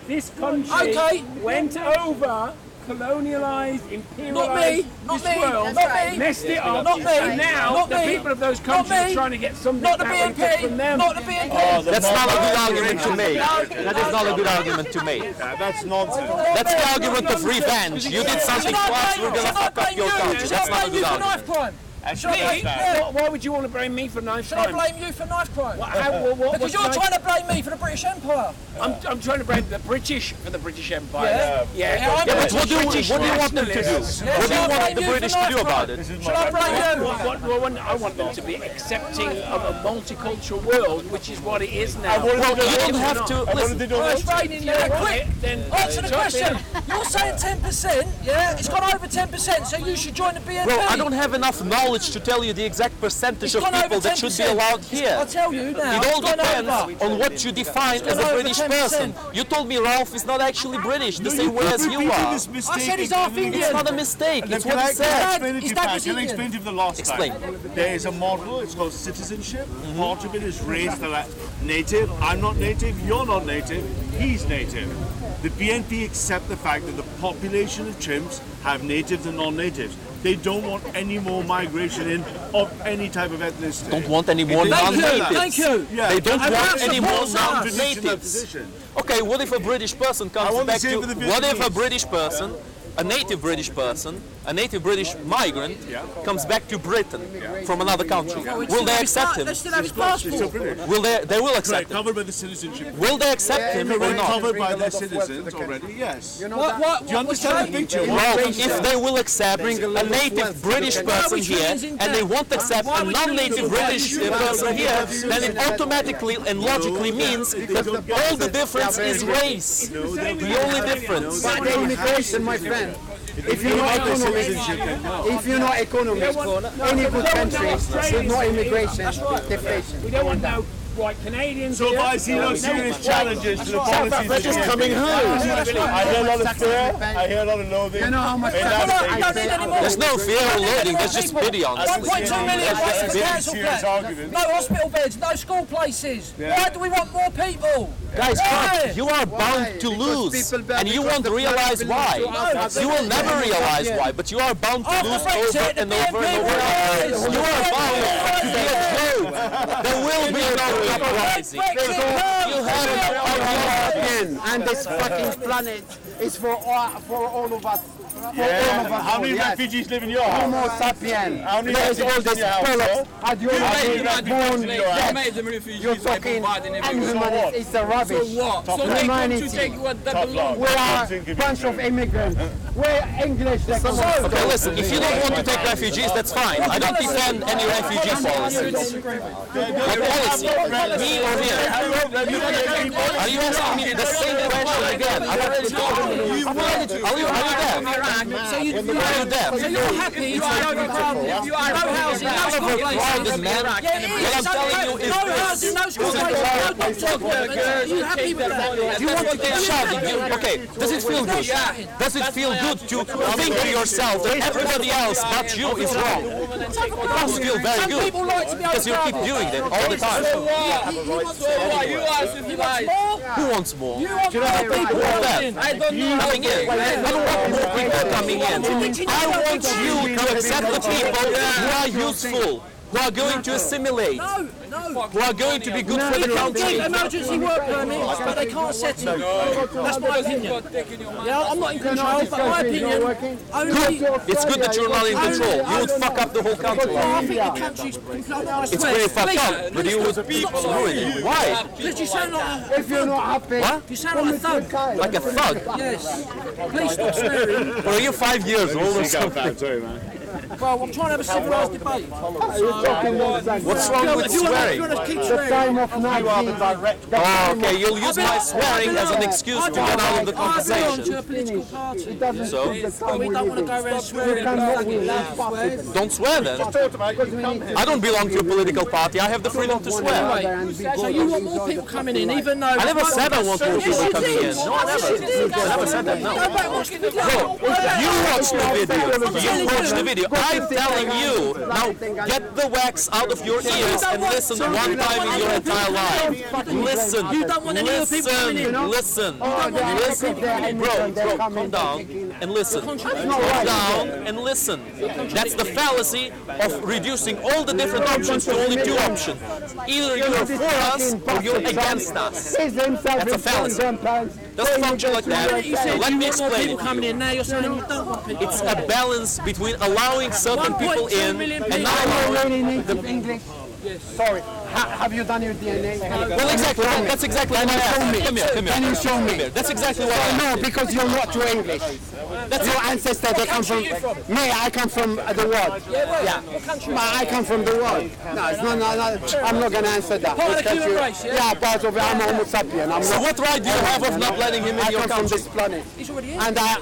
This country went over, colonialised, imperialised this world, messed it up, and now the people of those countries are trying to get something back from them. Not the BNP. That's not a good argument to make. That is not a good argument to make. That's nonsense. That's the argument of revenge. You did something to us, we're going to fuck up your country. That's not a good argument. Why would you want to blame me for knife crime? Should I blame you for knife crime? Because you're trying to blame me for the British Empire. I'm trying to blame the British for the British Empire. But what do you want them to do? What do you want the British to do about it? Should I blame you? I want them to be accepting of a multicultural world, which is what it is now. Well, you don't have to. Listen, It's raining there. Quick, answer the question. You're saying 10%, yeah? It's gone over 10%, so you should join the BNP. Bro, I don't have enough knowledge to tell you the exact percentage of people that should be allowed here. I'll tell you now. It all depends on what you define as a British person. You told me Ralph is not actually British, the same way as you are. I said he's half Indian. It's not a mistake, it's what he said. Can I explain to you for the last time? There is a model, it's called citizenship. Part of it is race, that native. I'm not native, you're not native, he's native. The BNP accept the fact that the population of chimps have natives and non-natives. They don't want any more migration in of any type of ethnicity. Don't want any more non-natives. Thank you. Yeah. They don't want any more non-natives. non-natives. Okay, what if a British person comes back to... What if a British person, a native British person, a native British migrant comes back to Britain from another country? Will they accept him? They still have his passport. They will accept him. Covered by the citizenship. Will they accept him or not? Covered by their citizens already, yes. Do you understand the picture? Well, if they will accept a native British person here and they won't accept a non-native British person here, then it automatically and logically means that all the difference is race. The only difference. But the immigration, my friend. If you know economics, any good country with no immigration, deflation. We don't want no white Canadians. So if I see no serious challenges to the policies, They're just coming home. I hear a lot of fear, I hear a lot of loathing. You know how much There's no fear or loathing, there's just pity, honestly. 1.2 million council flats. No hospital beds, no school places. Why do we want more people? Guys, you are bound to lose, and you won't realize why. You will never realize why, but you are bound to lose over and over and over again. You are bound to be a joke. There will be no uprising. You have again, and this fucking planet is for all of us. How many refugees live in your house? Homo sapien. How many There is all refugees this in your house? bollocks. You're talking so it's a rubbish. Humanity. We are a bunch of immigrants. We're English. Okay, listen, if you don't want to take refugees, that's fine. I don't defend any refugee policies. What policy? Me or him? Are you asking me the same question again? Are you deaf? So you're happy to no housing, no school places. Man. What I'm telling you is no housing, no school places. Are you happy with that? You want to get shouted. Okay, does it feel good? Does it feel good to think to yourself that everybody else but you is wrong? It must feel very good because you keep doing that all the time. Who wants more? I don't know. Coming in. I don't want more people coming in. I want you to accept the people who are useful, who are going to assimilate, who are going to be good for the country. Emergency work permits, but they can't settle. That's my opinion. Yeah, I'm not in control, but my opinion. Good. It's good that you're not in control. You would fuck up the whole country. I think the country's It's very fucked up, but you would ruin it. Why? Because you sound like if you're not happy, what? You sound like a thug. Like a thug? Yes. Please stop swearing. Are you 5 years old or something? Well, I'm trying to have a civilised debate. What's wrong with swearing? Oh, okay, you'll use my swearing as an excuse to get out of the conversation. To a political party. So? We don't want to go around swearing. Don't swear then. I don't belong to a political party. I have the freedom to swear. So you want more people coming in, even though... I never said I want more people coming in. No, I never said that, no. You watched the video. You watched the video. I'm telling you, now get the wax out of your ears and listen one time in your entire life. Listen, listen, bro, calm down and listen. Calm down and listen. That's the fallacy of reducing all the different options to only two options. Either you're for us or you're against us. He's himself That's a fallacy. Doesn't function like that. You said Let you me want more explain people it. coming in. Now you're saying you don't want people. It's a balance between allowing certain people 1.2 in million and people. not allowing. really native English? Yes. Sorry, have you done your DNA? Well, exactly. That's exactly what I asked. Come here. Come here. Can you show me? That's exactly what I asked. No, because you're not too English. That's your ancestors. They come from. Me, I come from the world. Yeah. What country? But I come from the world. No, it's not. I'm not going to answer that. Part of the Because human you- race, yeah? Yeah, part of it. I'm Homo sapien. I'm So not. what right do you have of not letting him in I your come from country? this planet. He's already in. And Yeah,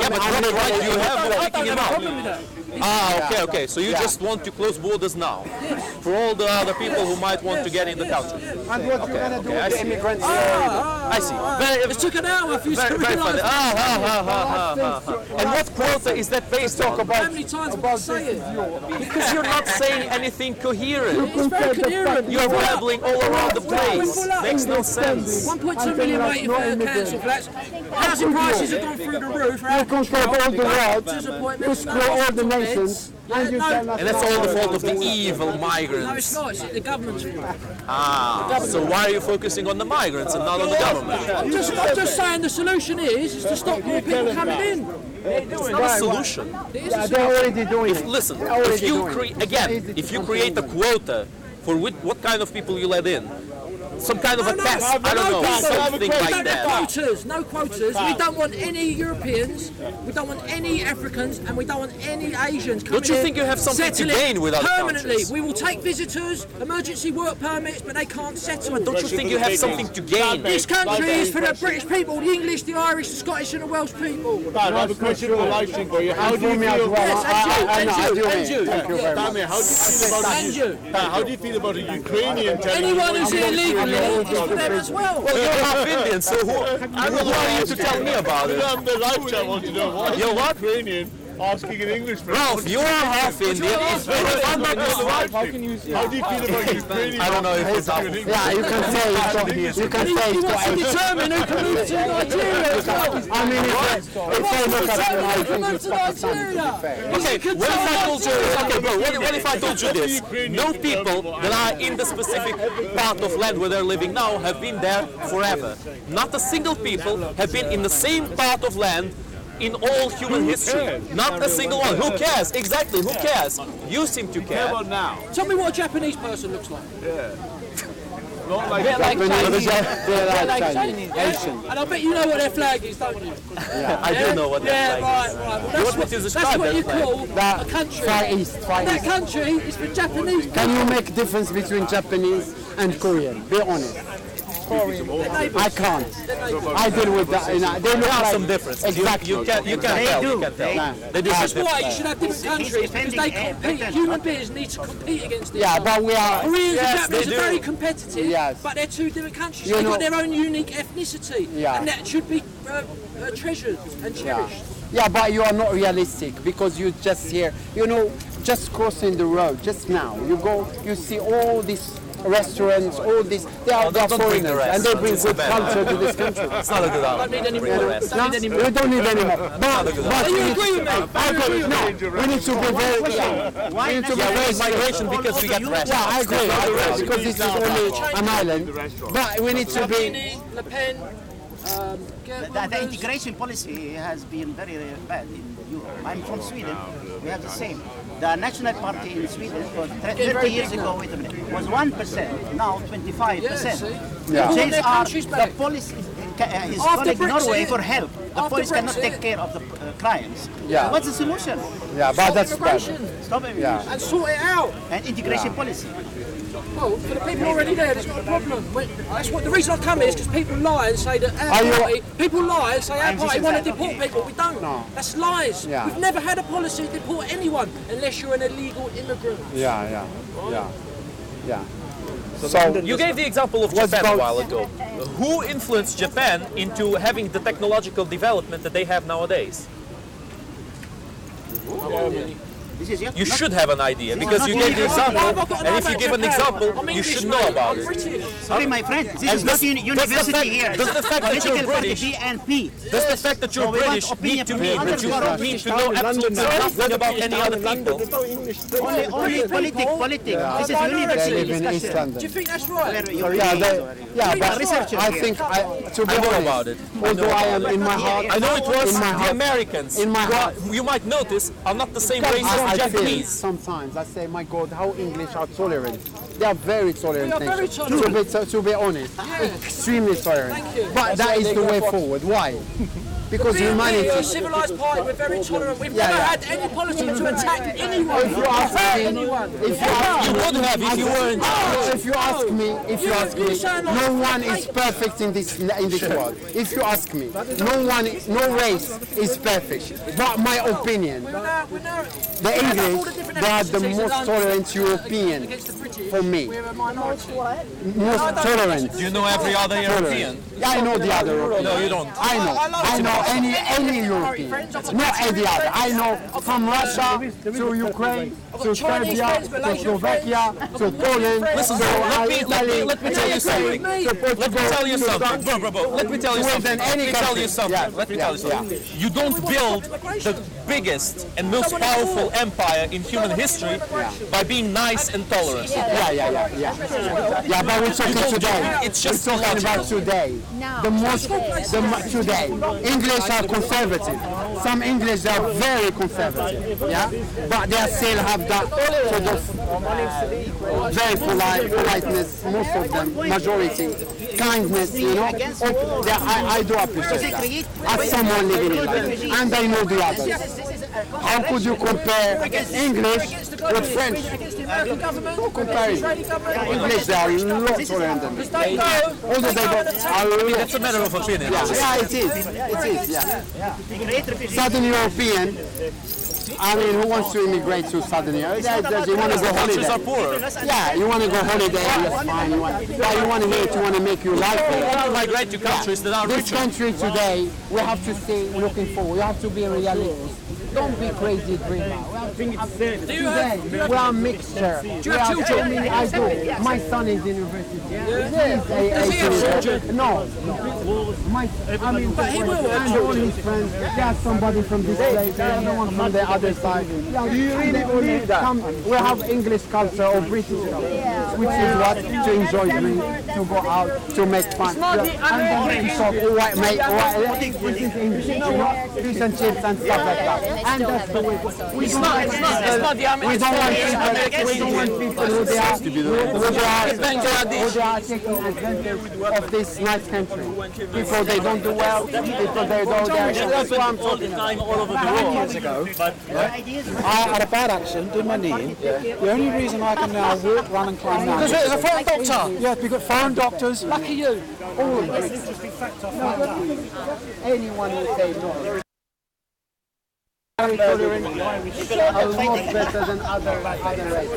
but what right do you have of I kicking don't him have a out? problem with that. Okay. So you just want to close borders now for all the other people who might want to get in the country. And what you're going to do I with the see. immigrants? I see. It took an hour for you to Very funny. realise. And what quota is that based on? How many times have I say it? Because you're not saying anything coherent. It's very coherent. You're babbling all around the place. Makes no sense. 1.2 million waiting for council flats. Housing prices have gone through the roof. You control all the world. Doctors' You appointments, screw all the nations. And you tell us And that's all the fault of the evil No, it's migrants. not. It's the government's fault. So why are you focusing on the migrants and not on the government? I'm just saying the solution is to stop more people coming in. It's not a solution. they're already doing it. Listen, They're already if you doing it. if you create a quota for what kind of people you let in, some kind of a test, I don't know, something like that. No quotas. We don't want any Europeans, we don't want any Africans, and we don't want any Asians coming Don't you in, think you have something to settling gain with other permanently? countries? We will take visitors, emergency work permits, but they can't settle. Don't you think you have something to gain? This country is for the British people, the English, the Irish, the Scottish, and the Welsh people. I have a question for Lighting for you. How do you me as feel? well. Yes, and you. Thank you very much. Damir, how do you feel about a Ukrainian telling Anyone you who's here legally is for them as well. Well, you're half Indian, so who are you to tell me about it? I'm the right I want to know why You're what? Ukrainian asking an Englishman. Ralph, you are half Indian. It's very fun. How do you feel about Ukrainian? I don't know if it's half. Yeah, you can say it's you can say He it's wants to determine who can move to Nigeria as well. I mean, if they look at it, I think it's to Pakistan, to Nigeria. be fair. Okay, what if I told you? Okay, bro. What if I told you this? No people that are in the specific part of land where they're living now have been there forever. Not a single people have been in the same part of land in all human history. Not a single one. Who cares? Exactly. Who cares? You seem to care. How about now? Tell me what a Japanese person looks like. Not like They're like Chinese, Asian. And I bet you know what their flag is, don't you? I do know what that flag is. Right. You want me to That's describe what that you flag? call a country. Far East, Far That East. country is for Japanese people. Can you make difference between Japanese and Korean? Be honest. I can't. I deal with that. You know, they look There are like some differences. Exactly. You can tell. You can tell. They do That's have why you differences. should have different countries because they compete. Human beings need to compete against each Yeah, other. but we are. Koreans Yes, and Japanese they are very do. competitive, Yes. but they're two different countries. You They've know- got their own unique ethnicity, Yeah. and that should be treasured and cherished. Yeah, but you are not realistic because you just here, you know, just crossing the road just now. You go, you see all these restaurants, all these. They are don't bring the foreigners and they bring restaurants, it's a good bad culture to this country. It's not a good Don't need argument. any Bring the more. rest. Don't need any more. We don't need any more. But Do we you need agree with me? I agree. No, we need to be very. We need to be very Migration because we get rest. Yeah, I agree. Because this is only an island. But we need to be. Salvini, Le Pen, The integration policy has been very bad in Europe. I'm from Sweden. We have the same. The National Party in Sweden was 30 years ago, wait a minute, was 1%, now 25%. Yeah. The Want their are, countries the back. police is After calling Norway Brexit- for help. The after police cannot Brexit- take care of the crimes. Yeah. What's the solution? Yeah, but that's bad. immigration Stop immigration. Yeah. and sort it out. And integration policy. Well, for the people already there, that's not a problem. That's what the reason I come here is because people lie and say that Are our you- party. People lie and say our I'm party just want to saying, deport people. We don't. No. That's lies. Yeah. We've never had a policy to deport anyone unless you're an illegal immigrant. Yeah. So You gave the example of What's Japan a about- while ago. Who influenced Japan into having the technological development that they have nowadays? This is You should have an idea because you gave the example, and if you give an example, you should know about it. Sorry, my friend. This is not university here. Does the fact that you're British, BNP. does the fact that you're British need to mean that you need to know absolutely nothing about any other people? Only politics. This is university discussion. Do you think that's right? Researcher. I think, to be I know honest, about it. although I am in my heart, I know it was in my the heart, Americans, in my who are- heart. you might notice, are not the same race as the I feel Japanese. sometimes, I say, my God, how English are tolerant. They are very tolerant. We are very nation. tolerant. To be honest, extremely tolerant. But that is the way forward. Why? Because humanity. We're a civilised party, we're very tolerant. We've never had any policy to attack anyone. If you ask me, You would have if you weren't. if you ask me, no one is perfect in this world. If you ask me, no race is perfect. But my opinion, the English, they are the most tolerant European for me. We're a minority. Most tolerant. Do you know every other European? Yeah, I know the other European. No, you don't. I know any European. Not any other. I know from Russia to Ukraine to Serbia to Slovakia to Poland. Listen, to let me tell you something. Let me tell you something. Bro. Let me tell you something. Let me tell you something. You don't build the biggest and most powerful empire in human history by being nice and tolerant. Yeah, but we're talking today. It's just we're talking about today. Today. English are conservative. Some English are very conservative. Yeah, but they still have that sort of very politeness. Most of them, majority, kindness. You know, I do appreciate that. As someone living in life, and I know the others. How could you compare English with French? No comparison. English, they are a lot tolerant than me. Although they don't. It's a matter of opinion. Yeah, it is. Southern European. I mean, who wants to immigrate to Southern Europe? You want to go holiday. Are poorer. Yeah, you want to go holiday. That's fine. You want to make your life better. Migrate to countries that are This richer. country today, we have to stay looking forward. We have to be realistic. Don't be crazy dreamer. Today, we are a mixture. Do you have children? I do. My son is in university. Does he have children? No. But he will. And all his friends. There's somebody from this place. There's no one from the other side. Do you really believe that? We have English culture or British culture, which is what? To enjoy drink, to go out, to make fun. And then to talk, all right, mate, all right. This is English, you know, fish and chips and stuff like that. And that's the way. We don't want people who they are taking advantage of this nice country. People they don't do well, people they don't. That's what I'm talking about. All over the world years ago. I had a bad accident, did my knee in. The only reason I can now walk, run and climb mountains. Because there's a foreign doctor. Yeah, we've got foreign doctors. Lucky you. All of them. Anyone will say no. Very tolerant, a lot better than other races.